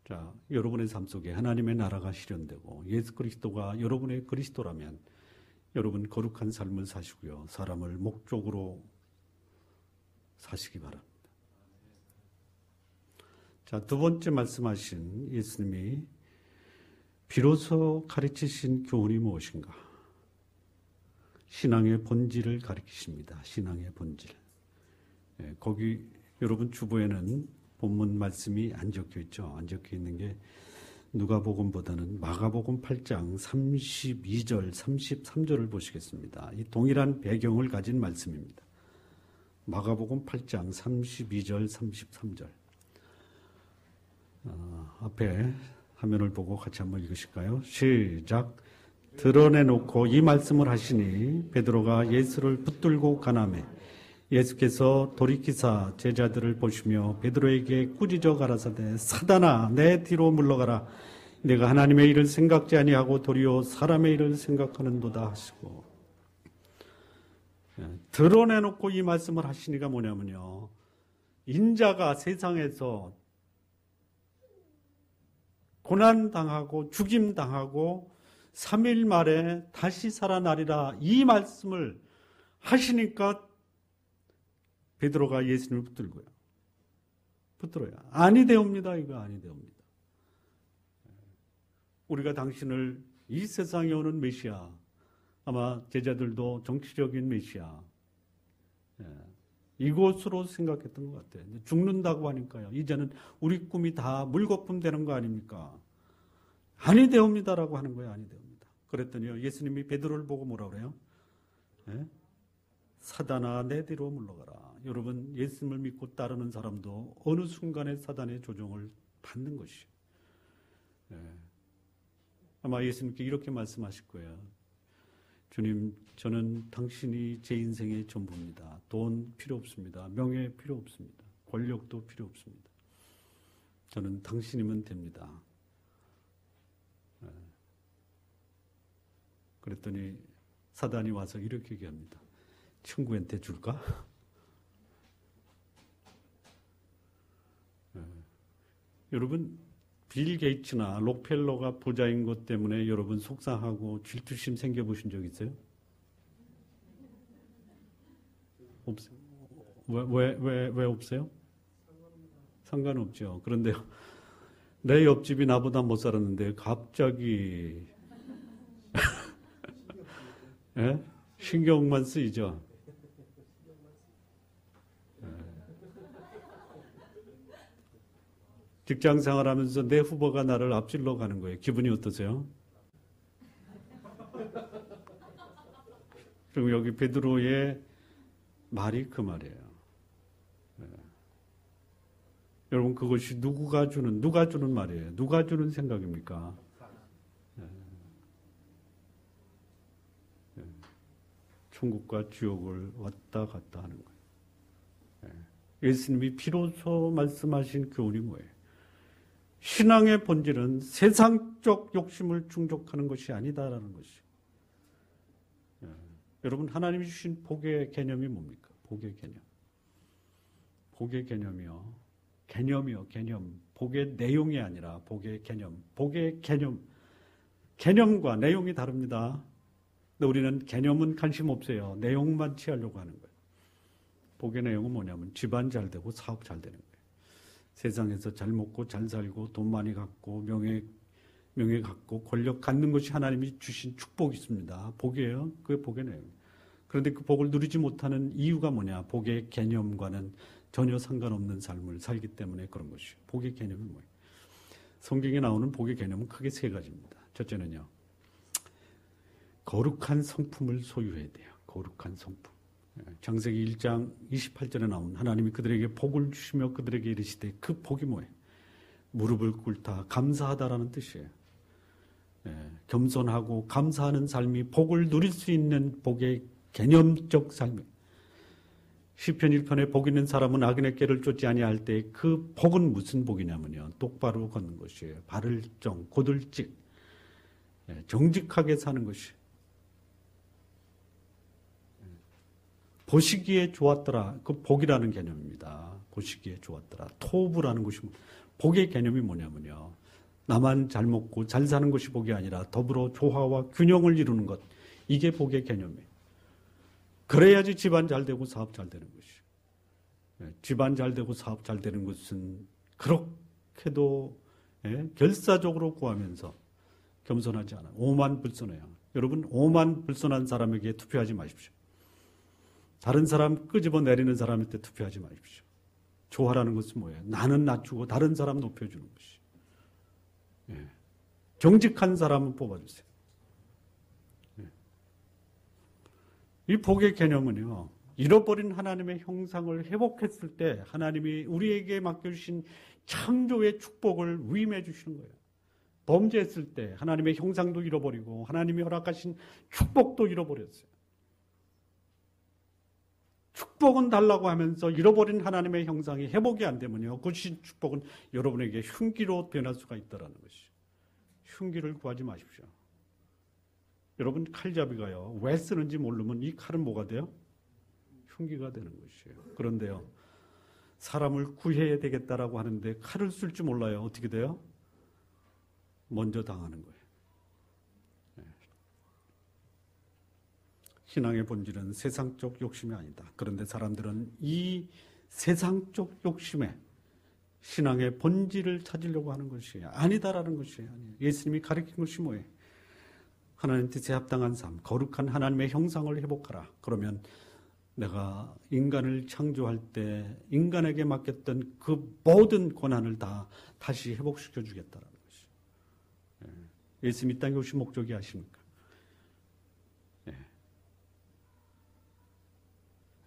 자, 여러분의 삶 속에 하나님의 나라가 실현되고 예수 그리스도가 여러분의 그리스도라면 여러분 거룩한 삶을 사시고요. 사람을 목적으로 사시기 바랍니다. 자, 두 번째 말씀하신 예수님이 비로소 가르치신 교훈이 무엇인가? 신앙의 본질을 가르치십니다. 신앙의 본질. 거기 여러분 주보에는 본문 말씀이 안 적혀 있죠. 안 적혀 있는 게 누가복음보다는 마가복음 8장 32절, 33절을 보시겠습니다. 이 동일한 배경을 가진 말씀입니다. 마가복음 8장 32절, 33절. 앞에 화면을 보고 같이 한번 읽으실까요? 시작. 드러내놓고 이 말씀을 하시니 베드로가 예수를 붙들고 가나매 예수께서 돌이키사 제자들을 보시며 베드로에게 꾸짖어 가라사대 사단아 내 뒤로 물러가라 내가 하나님의 일을 생각지 아니하고 도리어 사람의 일을 생각하는도다 하시고 드러내놓고 이 말씀을 하시니까 뭐냐면요. 인자가 세상에서 고난당하고 죽임당하고 3일 만에 다시 살아나리라 이 말씀을 하시니까 베드로가 예수님을 붙들고요. 붙들어요. 아니되옵니다. 이거 아니되옵니다. 우리가 당신을 이 세상에 오는 메시아, 아마 제자들도 정치적인 메시아, 이것으로 생각했던 것 같아요. 죽는다고 하니까요. 이제는 우리 꿈이 다 물거품 되는 거 아닙니까? 아니되옵니다라고 하는 거예요. 아니되옵니다. 그랬더니요. 예수님이 베드로를 보고 뭐라 그래요? 사단아 내 뒤로 물러가라. 여러분 예수님을 믿고 따르는 사람도 어느 순간에 사단의 조종을 받는 것이에요. 아마 예수님께 이렇게 말씀하실 거예요. 주님, 저는 당신이 제 인생의 전부입니다. 돈 필요 없습니다. 명예 필요 없습니다. 권력도 필요 없습니다. 저는 당신이면 됩니다. 그랬더니 사단이 와서 이렇게 얘기합니다. 친구한테 줄까? 여러분 빌 게이츠나 록펠러가 부자인 것 때문에 여러분 속상하고 질투심 생겨보신 적 있어요? 없어요. 왜 없어요? 상관없죠. 그런데 내 옆집이 나보다 못 살았는데 갑자기 예? 신경만 쓰이죠. 직장 생활하면서 내 후보가 나를 앞질러 가는 거예요. 기분이 어떠세요? 그리고 여기 베드로의 말이 그 말이에요. 여러분 그것이 누가 주는 말이에요. 누가 주는 생각입니까? 천국과 지옥을 왔다 갔다 하는 거예요. 예수님이 비로소 말씀하신 교훈이 뭐예요? 신앙의 본질은 세상적 욕심을 충족하는 것이 아니다라는 것이에요. 여러분 하나님이 주신 복의 개념이 뭡니까? 복의 개념. 복의 개념이요. 개념. 복의 내용이 아니라 복의 개념. 복의 개념. 개념과 내용이 다릅니다. 근데 우리는 개념은 관심 없어요. 내용만 취하려고 하는 거예요. 복의 내용은 뭐냐면 집안 잘 되고 사업 잘 되는 거예요. 세상에서 잘 먹고 잘 살고 돈 많이 갖고 명예 갖고 권력 갖는 것이 하나님이 주신 축복이 있습니다. 복이에요. 그게 복의 내용. 그런데 그 복을 누리지 못하는 이유가 뭐냐? 복의 개념과는 전혀 상관없는 삶을 살기 때문에 그런 것이에요. 복의 개념은 뭐예요? 성경에 나오는 복의 개념은 크게 세 가지입니다. 첫째는요. 거룩한 성품을 소유해야 돼요. 거룩한 성품. 창세기 1장 28절에 나온 하나님이 그들에게 복을 주시며 그들에게 이르시되 그 복이 뭐예요? 무릎을 꿇다 감사하다라는 뜻이에요. 겸손하고 감사하는 삶이 복을 누릴 수 있는 복의 개념적 삶이에요. 시편 1편에 복 있는 사람은 악인의 꾀를 쫓지 아니할 때 그 복은 무슨 복이냐면요. 똑바로 걷는 것이에요. 바를 정, 고들직, 정직하게 사는 것이에요. 보시기에 좋았더라. 그 복이라는 개념입니다. 보시기에 좋았더라. 토부라는 것이 복의 개념이 뭐냐면요. 나만 잘 먹고 잘 사는 것이 복이 아니라 더불어 조화와 균형을 이루는 것. 이게 복의 개념이에요. 그래야지 집안 잘 되고 사업 잘 되는 것이에요. 집안 잘 되고 사업 잘 되는 것은 그렇게도 결사적으로 구하면서 겸손하지 않아요. 오만불손해요. 여러분 오만불손한 사람에게 투표하지 마십시오. 다른 사람 끄집어 내리는 사람한테 투표하지 마십시오. 조화라는 것은 뭐예요? 나는 낮추고 다른 사람 높여주는 것이. 정직한 사람은 뽑아주세요. 이 복의 개념은요. 잃어버린 하나님의 형상을 회복했을 때 하나님이 우리에게 맡겨주신 창조의 축복을 위임해 주시는 거예요. 범죄했을 때 하나님의 형상도 잃어버리고 하나님이 허락하신 축복도 잃어버렸어요. 축복은 달라고 하면서 잃어버린 하나님의 형상이 회복이 안 되면요, 그 축복은 여러분에게 흉기로 변할 수가 있다는 것이죠. 흉기를 구하지 마십시오. 여러분, 칼잡이가요, 왜 쓰는지 모르면 이 칼은 뭐가 돼요? 흉기가 되는 것이에요. 그런데요, 사람을 구해야 되겠다라고 하는데 칼을 쓸 줄 몰라요. 어떻게 돼요? 먼저 당하는 거예요. 신앙의 본질은 세상적 욕심이 아니다. 그런데 사람들은 이 세상적 욕심에 신앙의 본질을 찾으려고 하는 것이 아니다라는 것이 아니에요. 예수님이 가르친 것이 뭐예요? 하나님 뜻에 합당한 삶, 거룩한 하나님의 형상을 회복하라. 그러면 내가 인간을 창조할 때 인간에게 맡겼던 그 모든 권한을 다 다시 회복시켜 주겠다라는 것이에요. 예수님이 이 땅에 오신 목적이 아십니까?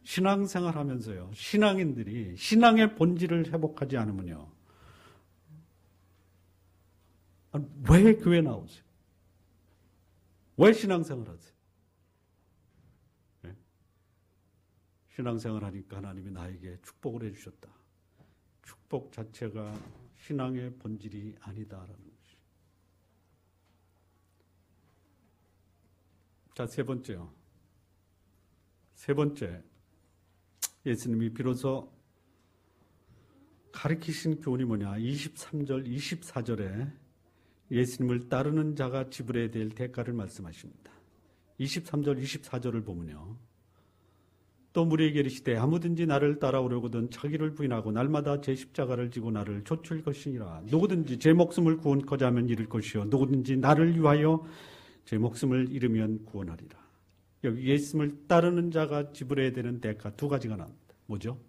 신앙생활 하면서요, 신앙인들이 신앙의 본질을 회복하지 않으면요, 왜 교회 나오세요? 왜 신앙생활 하세요? 네? 신앙생활 하니까 하나님이 나에게 축복을 해주셨다. 축복 자체가 신앙의 본질이 아니다라는 것이죠. 자, 세 번째요. 세 번째. 예수님이 비로소 가르치신 교훈이 뭐냐? 23절, 24절에 예수님을 따르는 자가 지불해야 될 대가를 말씀하십니다. 23절, 24절을 보면요, 또 무리에게 이르시되 아무든지 나를 따라오려거든 자기를 부인하고 날마다 제 십자가를 지고 나를 좇을 것이니라. 누구든지 제 목숨을 구원코자 하면 잃을 것이요 누구든지 나를 위하여 제 목숨을 잃으면 구원하리라. 여기 예수님을 따르는 자가 지불해야 되는 대가 두 가지가 나옵니다. 뭐죠?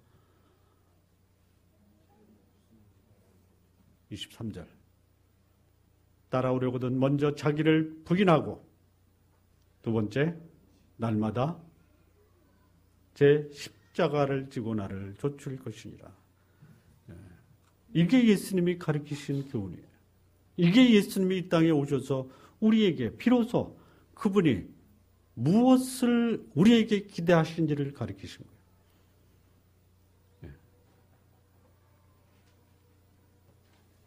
23절. 따라오려거든 먼저 자기를 부인하고, 두 번째, 날마다 제 십자가를 지고 나를 좇을 것이니라. 이게 예수님이 가르치신 교훈이에요. 이게 예수님이 이 땅에 오셔서 우리에게 비로소 그분이 무엇을 우리에게 기대하신지를 가르치신 거예요.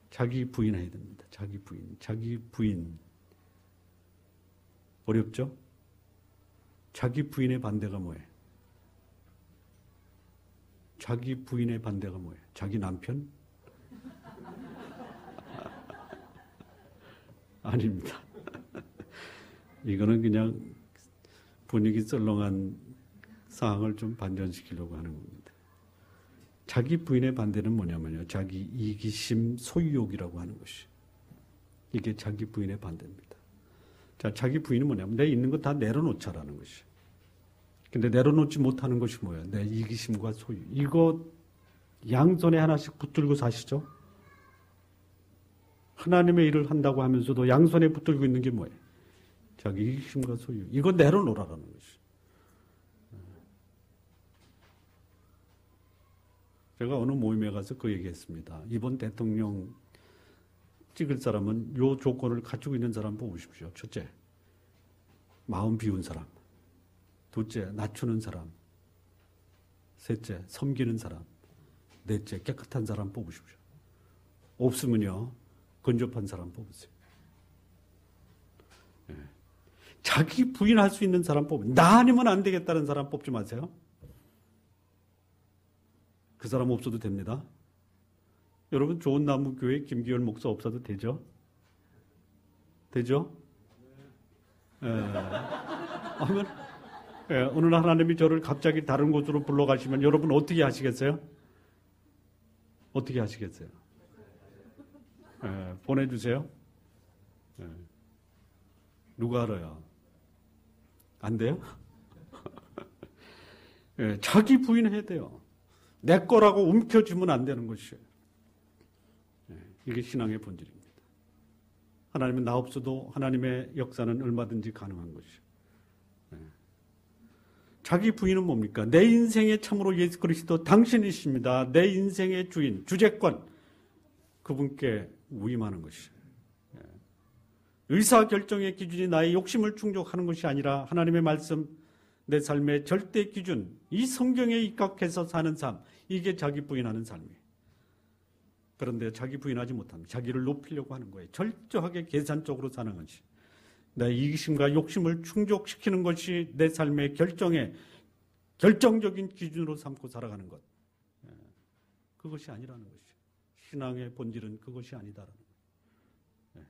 자기 부인해야 됩니다. 자기 부인. 어렵죠? 자기 부인의 반대가 뭐예요? 자기 부인의 반대가 뭐예요? 자기 남편? 아닙니다. 이거는 그냥 분위기 썰렁한 상황을 좀 반전시키려고 하는 겁니다. 자기 부인의 반대는 뭐냐면요, 자기 이기심, 소유욕이라고 하는 것이. 이게 자기 부인의 반대입니다. 자, 자기 부인은 뭐냐면 내 있는 거 다 내려놓자라는 것이. 근데 내려놓지 못하는 것이 뭐예요? 내 이기심과 소유. 이거 양손에 하나씩 붙들고 사시죠? 하나님의 일을 한다고 하면서도 양손에 붙들고 있는 게 뭐예요? 자기 이기심과 소유. 이거 내려놓으라는 것이. 제가 어느 모임에 가서 그 얘기했습니다. 이번 대통령 찍을 사람은 요 조건을 갖추고 있는 사람 뽑으십시오. 첫째, 마음 비운 사람. 둘째, 낮추는 사람. 셋째, 섬기는 사람. 넷째, 깨끗한 사람 뽑으십시오. 없으면요, 근접한 사람 뽑으세요. 네. 자기 부인할 수 있는 사람 뽑으세요. 나 아니면 안 되겠다는 사람 뽑지 마세요. 그 사람 없어도 됩니다. 여러분, 좋은 나무 교회 김기열 목사 없어도 되죠? 되죠? 하면 어느 날 하나님이 저를 갑자기 다른 곳으로 불러가시면 여러분 어떻게 하시겠어요? 어떻게 하시겠어요? 보내주세요. 누가 알아요? 안 돼요? 자기 부인해야 돼요. 내 거라고 움켜쥐면 안 되는 것이에요. 이게 신앙의 본질입니다. 하나님은 나 없어도 하나님의 역사는 얼마든지 가능한 것이에요. 자기 부인은 뭡니까? 내 인생의 참으로 예수 그리스도 당신이십니다. 내 인생의 주인, 주재권, 그분께 위임하는 것이에요. 의사결정의 기준이 나의 욕심을 충족하는 것이 아니라 하나님의 말씀, 내 삶의 절대 기준, 이 성경에 입각해서 사는 삶, 이게 자기 부인하는 삶이에요. 그런데 자기 부인하지 못합니다. 자기를 높이려고 하는 거예요. 철저하게 계산적으로 사는 것이. 내 이기심과 욕심을 충족시키는 것이 내 삶의 결정적인 기준으로 삼고 살아가는 것. 그것이 아니라는 것이죠. 신앙의 본질은 그것이 아니다라는 거예요.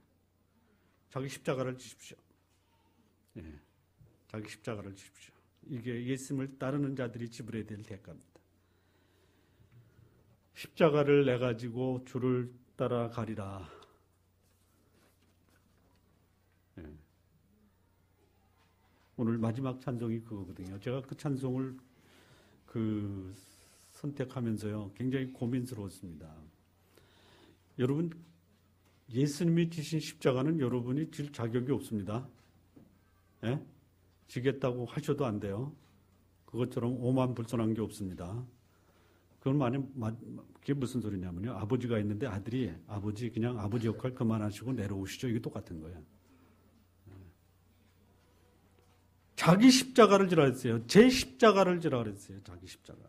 자기 십자가를 지십시오. 자기 십자가를 지십시오. 이게 예수님을 따르는 자들이 지불해야 될 대가입니다. 십자가를 내가지고 주를 따라가리라. 오늘 마지막 찬송이 그거거든요. 제가 그 찬송을 선택하면서요, 굉장히 고민스러웠습니다. 여러분, 예수님이 지신 십자가는 여러분이 질 자격이 없습니다. 예? 지겠다고 하셔도 안 돼요. 그것처럼 오만불손한 게 없습니다. 그게 무슨 소리냐면요. 아버지가 있는데 아들이 그냥 아버지 역할 그만하시고 내려오시죠. 이게 똑같은 거예요. 자기 십자가를 지라 했어요. 제 십자가를 지라 그랬어요. 자기 십자가.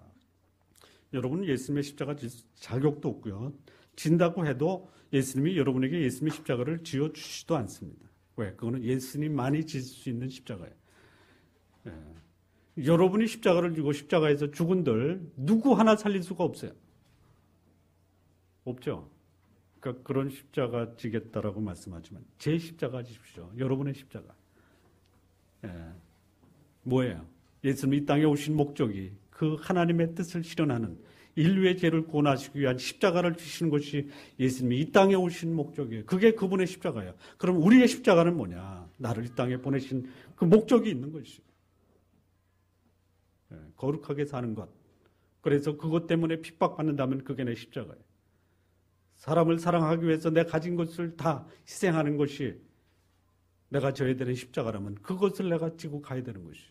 여러분 예수님의 십자가 질 자격도 없고요. 진다고 해도 예수님이 여러분에게 예수님의 십자가를 지어주시지도 않습니다. 왜? 그거는 예수님만이 질 수 있는 십자가예요. 여러분이 십자가를 지고 십자가에서 죽은들 누구 하나 살릴 수가 없어요. 없죠. 그러니까 그런 십자가 지겠다라고 말씀하지만 제 십자가 지십시오. 여러분의 십자가. 뭐예요? 예수님이 이 땅에 오신 목적이 그 하나님의 뜻을 실현하는 인류의 죄를 구원하시기 위한 십자가를 지시는 것이 예수님이 이 땅에 오신 목적이에요. 그게 그분의 십자가예요. 그럼 우리의 십자가는 뭐냐? 나를 이 땅에 보내신 그 목적이 있는 것이죠. 거룩하게 사는 것. 그래서 그것 때문에 핍박받는다면 그게 내 십자가예요. 사람을 사랑하기 위해서 내가 가진 것을 다 희생하는 것이 내가 져야 되는 십자가라면 그것을 내가 지고 가야 되는 것이죠.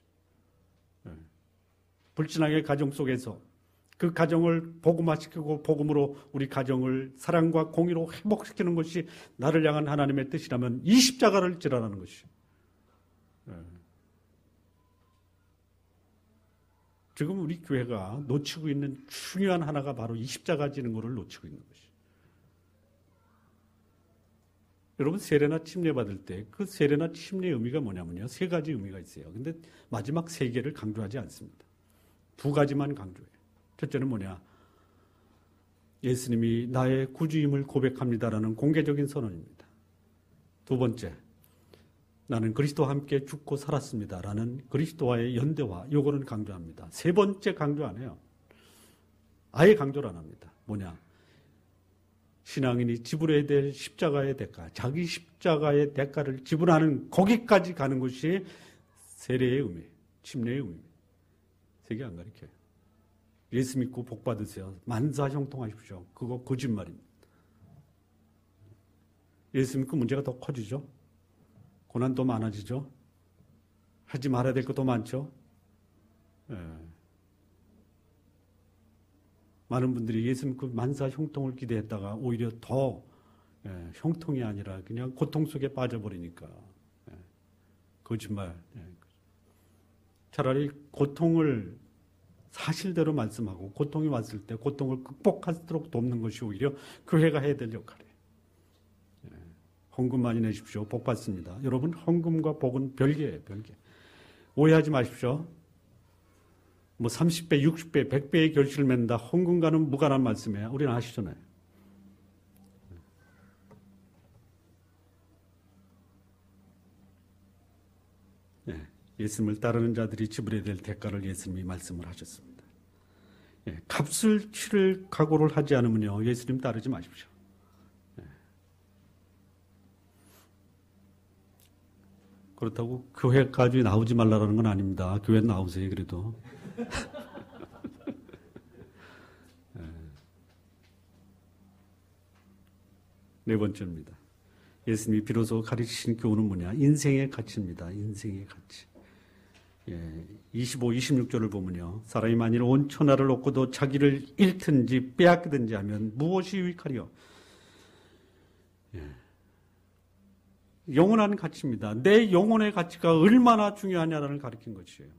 불신앙의 가정 속에서 그 가정을 복음화시키고 복음으로 우리 가정을 사랑과 공의로 회복시키는 것이 나를 향한 하나님의 뜻이라면 이 십자가를 지라라는 것이죠. 지금 우리 교회가 놓치고 있는 중요한 하나가 바로 이 십자가 지는 것을 놓치고 있는 것이죠. 여러분 세례나 침례 받을 때 그 세례나 침례의 의미가 뭐냐면요. 세 가지 의미가 있어요. 근데 마지막 세 개를 강조하지 않습니다. 두 가지만 강조해요. 첫째는 뭐냐. 예수님이 나의 구주임을 고백합니다라는 공개적인 선언입니다. 두 번째. 나는 그리스도와 함께 죽고 살았습니다라는 그리스도와의 연대와 요거는 강조합니다. 세 번째 강조 안 해요. 아예 강조를 안 합니다. 뭐냐. 신앙인이 지불해야 될 십자가의 대가, 자기 십자가의 대가를 지불하는 거기까지 가는 것이 세례의 의미, 침례의 의미입니다. 세 개 안 가르쳐요. 예수 믿고 복 받으세요. 만사형통하십시오. 그거 거짓말입니다. 예수 믿고 문제가 더 커지죠. 고난도 많아지죠. 하지 말아야 될 것도 많죠. 많은 분들이 예수 믿고 만사 형통을 기대했다가 오히려 더 형통이 아니라 그냥 고통 속에 빠져버리니까 거짓말. 차라리 고통을 사실대로 말씀하고 고통이 왔을 때 고통을 극복하도록 돕는 것이 오히려 교회가 해야 될 역할이에요. 헌금 많이 내십시오. 복 받습니다. 여러분 헌금과 복은 별개예요. 별개. 오해하지 마십시오. 뭐 30배, 60배, 100배의 결실을 맺는다. 헌금과는 무관한 말씀이에요. 우리는 아시잖아요. 예수님을 따르는 자들이 지불해야 될 대가를 예수님이 말씀을 하셨습니다. 값을 치를 각오를 하지 않으면요. 예수님 따르지 마십시오. 그렇다고 교회까지 나오지 말라는 건 아닙니다. 교회 나오세요. 그래도. 네 번째입니다. 예수님이 비로소 가르치신 교훈은 뭐냐? 인생의 가치입니다. 인생의 가치. 25, 26절을 보면요. 사람이 만일 온 천하를 얻고도 자기를 잃든지 빼앗기든지 하면 무엇이 유익하리요? 영원한 가치입니다. 내 영혼의 가치가 얼마나 중요하냐를 가르친 것이에요.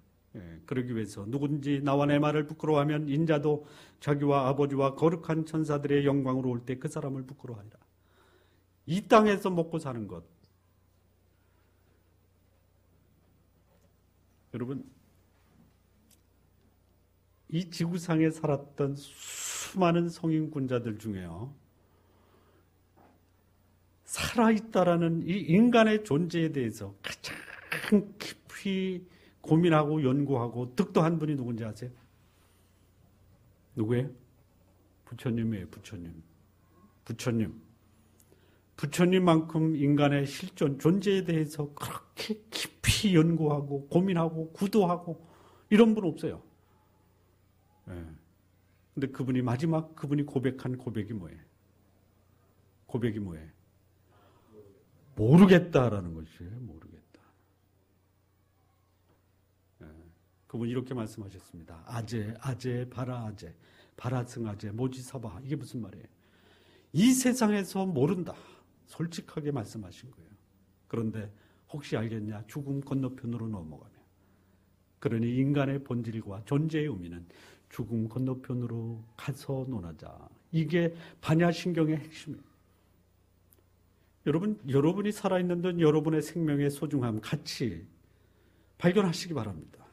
그러기 위해서 누군지 나와 내 말을 부끄러워하면 인자도 자기와 아버지와 거룩한 천사들의 영광으로 올 때 그 사람을 부끄러워하리라. 이 땅에서 먹고 사는 것. 여러분, 이 지구상에 살았던 수많은 성인군자들 중에요, 살아있다라는 이 인간의 존재에 대해서 가장 깊이 고민하고 연구하고 득도한 분이 누군지 아세요? 누구예요? 부처님이에요. 부처님. 부처님만큼 인간의 실존, 존재에 대해서 그렇게 깊이 연구하고 고민하고 구도하고 이런 분 없어요. 근데 그분이 고백한 고백이 뭐예요? 모르겠다라는 것이에요. 모르겠다. 그분이 이렇게 말씀하셨습니다. 아제, 바라승아제, 모지사바. 이게 무슨 말이에요? 이 세상에서 모른다. 솔직하게 말씀하신 거예요. 그런데 혹시 알겠냐? 죽음 건너편으로 넘어가면. 그러니 인간의 본질과 존재의 의미는 죽음 건너편으로 가서 논하자. 이게 반야신경의 핵심이에요. 여러분이 살아있는 데 여러분의 생명의 소중함, 가치 발견하시기 바랍니다.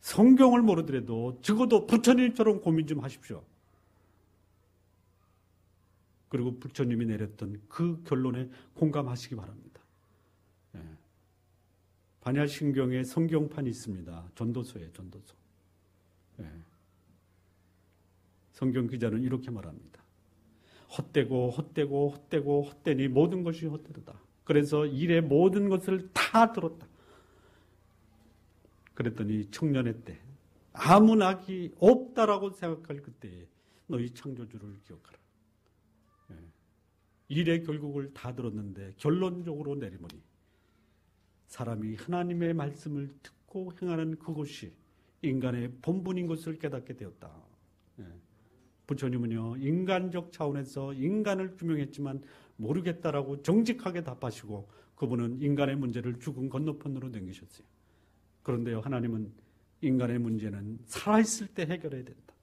성경을 모르더라도 적어도 부처님처럼 고민 좀 하십시오. 그리고 부처님이 내렸던 그 결론에 공감하시기 바랍니다. 반야신경에 성경판이 있습니다. 전도서에 전도서. 성경 기자는 이렇게 말합니다. 헛되니 모든 것이 헛되다. 그래서 일의 모든 것을 다 들었다. 그랬더니 청년의 때 아무 낙이 없다라고 생각할 그때에 너희 창조주를 기억하라. 일의 결국을 다 들었는데 결론적으로 내리머니 사람이 하나님의 말씀을 듣고 행하는 그것이 인간의 본분인 것을 깨닫게 되었다. 부처님은요, 인간적 차원에서 인간을 규명했지만 모르겠다라고 정직하게 답하시고 그분은 인간의 문제를 죽음 건너편으로 넘기셨어요. 그런데요, 하나님은 인간의 문제는 살아있을 때 해결해야 된다.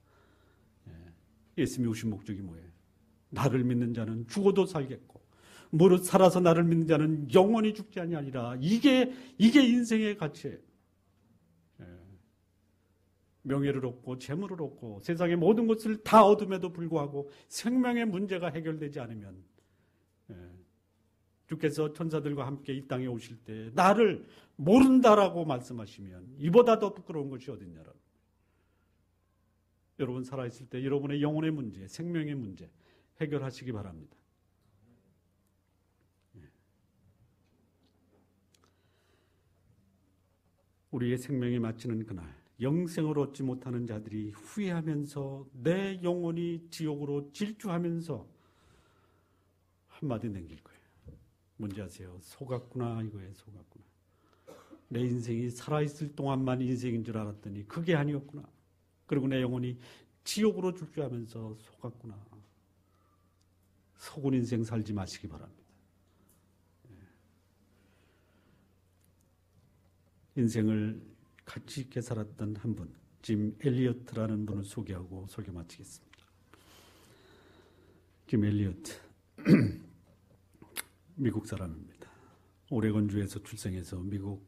예수님이 오신 목적이 뭐예요? 나를 믿는 자는 죽어도 살겠고 무릇 살아서 나를 믿는 자는 영원히 죽지 아니하리라. 이게 인생의 가치예요. 명예를 얻고 재물을 얻고 세상의 모든 것을 다 얻음에도 불구하고 생명의 문제가 해결되지 않으면 주께서 천사들과 함께 이 땅에 오실 때 나를 모른다라고 말씀하시면 이보다 더 부끄러운 것이 어딨냐라고. 여러분 살아있을 때 여러분의 영혼의 문제, 생명의 문제 해결하시기 바랍니다. 우리의 생명이 마치는 그날 영생을 얻지 못하는 자들이 후회하면서 내 영혼이 지옥으로 질주하면서 한마디 남길 거예요. 뭔지 아세요? 속았구나 이거예요. 속았구나. 내 인생이 살아있을 동안만 인생인 줄 알았더니 그게 아니었구나. 그리고 내 영혼이 지옥으로 질주하면서 속았구나. 속은 인생 살지 마시기 바랍니다. 인생을 가치 있게 살았던 한 분, 짐 엘리어트라는 분을 소개하고 소개 마치겠습니다. 짐 엘리어트, 미국 사람입니다. 오레곤주에서 출생해서 미국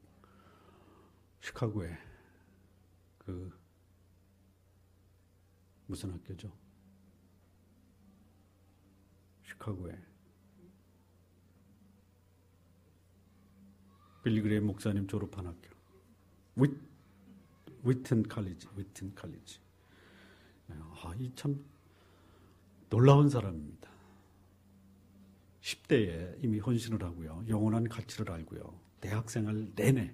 시카고에 무슨 학교죠? 시카고에 빌리그레이 목사님 졸업한 학교. 위튼 칼리지. 이 참 놀라운 사람입니다. 10대에 이미 헌신을 하고요. 영원한 가치를 알고요. 대학생활 내내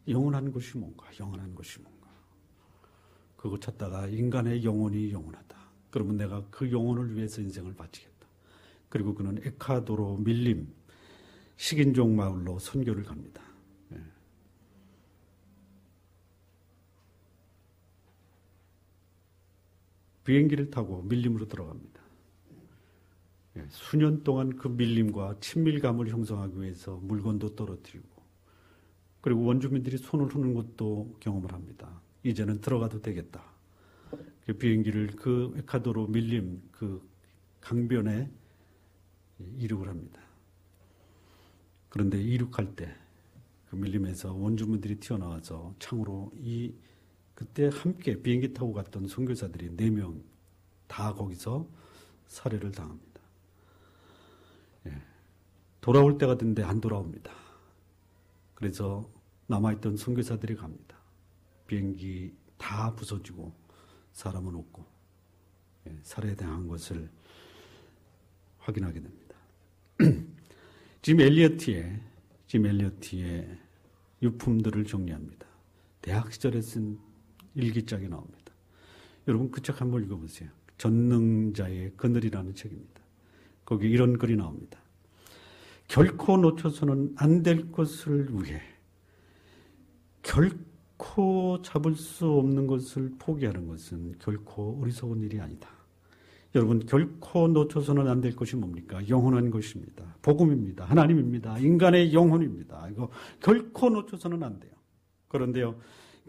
영원한 것이 뭔가. 그거 찾다가 인간의 영혼이 영원하다. 그러면 내가 그 영혼을 위해서 인생을 바치겠다. 그리고 그는 에콰도르 밀림 식인종 마을로 선교를 갑니다. 비행기를 타고 밀림으로 들어갑니다. 수년 동안 그 밀림과 친밀감을 형성하기 위해서 물건도 떨어뜨리고 그리고 원주민들이 손을 후는 것도 경험을 합니다. 이제는 들어가도 되겠다. 그 비행기를 그 에콰도르 밀림 그 강변에 이륙을 합니다. 그런데 이륙할 때 그 밀림에서 원주민들이 튀어나와서 창으로 그때 함께 비행기 타고 갔던 선교사들이 4명 다 거기서 살해를 당합니다. 돌아올 때가 됐는데 안 돌아옵니다. 그래서 남아있던 선교사들이 갑니다. 비행기 다 부서지고 사람은 없고 살해당한 것을 확인하게 됩니다. 짐 엘리어티의 유품들을 정리합니다. 대학 시절에 쓴 일기장이 나옵니다. 여러분 그 책 한번 읽어보세요. 전능자의 그늘이라는 책입니다. 거기 이런 글이 나옵니다. 결코 놓쳐서는 안 될 것을 위해 결코 잡을 수 없는 것을 포기하는 것은 결코 어리석은 일이 아니다. 여러분 결코 놓쳐서는 안 될 것이 뭡니까? 영원한 것입니다. 복음입니다. 하나님입니다. 인간의 영혼입니다. 이거 결코 놓쳐서는 안 돼요. 그런데요,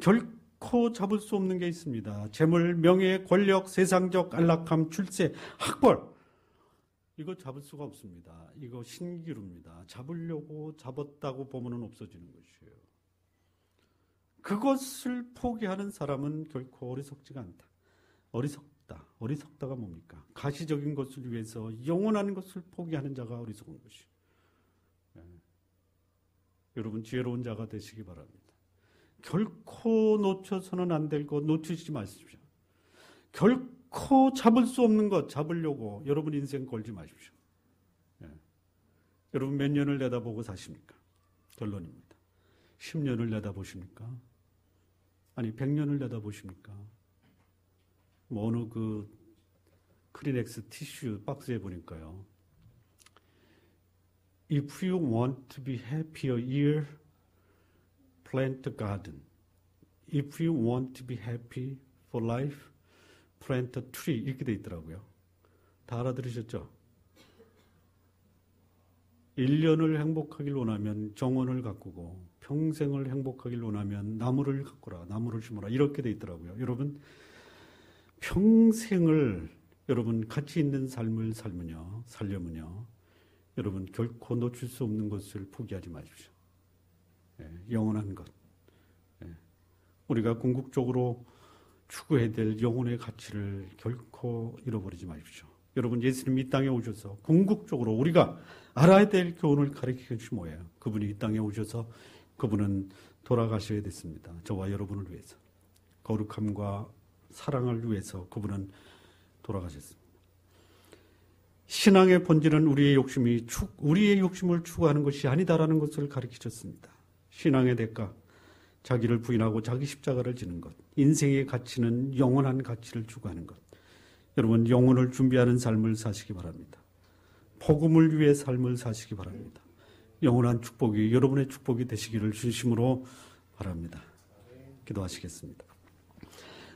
결코 잡을 수 없는 게 있습니다. 재물, 명예, 권력, 세상적 안락함, 출세, 학벌. 이거 잡을 수가 없습니다. 이거 신기루입니다. 잡으려고 잡았다고 보면은 없어지는 것이에요. 그것을 포기하는 사람은 결코 어리석지가 않다. 어리석다가 뭡니까? 가시적인 것을 위해서 영원한 것을 포기하는 자가 어리석은 것이에요. 여러분 지혜로운 자가 되시기 바랍니다. 결코 놓쳐서는 안 될 것 놓치지 마십시오. 결코 잡을 수 없는 것 잡으려고 여러분 인생 걸지 마십시오. 여러분 몇 년을 내다보고 사십니까? 결론입니다. 10년을 내다보십니까? 아니 100년을 내다보십니까? 뭐 어느 그 크리넥스 티슈 박스에 보니까요. If you want to be happy a year, plant a garden. If you want to be happy for life, plant a tree. 이렇게 돼 있더라고요. 다 알아들으셨죠? 1년을 행복하길 원하면 정원을 가꾸고 평생을 행복하길 원하면 나무를 가꾸라. 나무를 심어라. 이렇게 돼 있더라고요. 여러분 평생을 여러분 가치 있는 삶을 살려면요. 여러분 결코 놓칠 수 없는 것을 포기하지 마십시오. 영원한 것. 우리가 궁극적으로 추구해야 될 영혼의 가치를 결코 잃어버리지 마십시오. 여러분 예수님이 이 땅에 오셔서 궁극적으로 우리가 알아야 될 교훈을 가르치신 것이 뭐예요? 그분이 이 땅에 오셔서 그분은 돌아가셔야 됐습니다. 저와 여러분을 위해서. 거룩함과 사랑을 위해서 그분은 돌아가셨습니다. 신앙의 본질은 우리의 욕심을 추구하는 것이 아니다라는 것을 가르치셨습니다. 신앙의 대가, 자기를 부인하고 자기 십자가를 지는 것. 인생의 가치는 영원한 가치를 추구하는 것. 여러분 영혼을 준비하는 삶을 사시기 바랍니다. 복음을 위해 삶을 사시기 바랍니다. 영원한 축복이 여러분의 축복이 되시기를 진심으로 바랍니다. 기도하시겠습니다.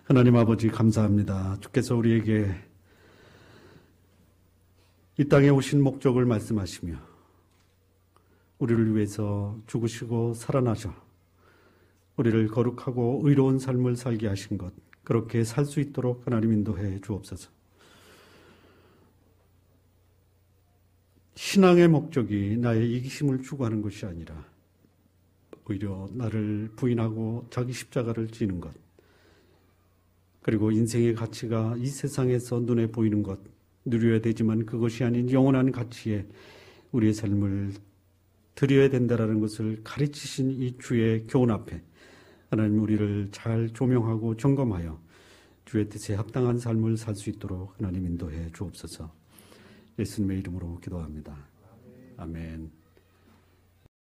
하나님 아버지 감사합니다. 주께서 우리에게 이 땅에 오신 목적을 말씀하시며 우리를 위해서 죽으시고 살아나셔 우리를 거룩하고 의로운 삶을 살게 하신 것, 그렇게 살 수 있도록 하나님 인도해 주옵소서. 신앙의 목적이 나의 이기심을 추구하는 것이 아니라 오히려 나를 부인하고 자기 십자가를 지는 것, 그리고 인생의 가치가 이 세상에서 눈에 보이는 것 누려야 되지만 그것이 아닌 영원한 가치에 우리의 삶을 드려야 된다는 것을 가르치신 이 주의 교훈 앞에 하나님 우리를 잘 조명하고 점검하여 주의 뜻에 합당한 삶을 살 수 있도록 하나님 인도해 주옵소서. 예수님의 이름으로 기도합니다. 아멘.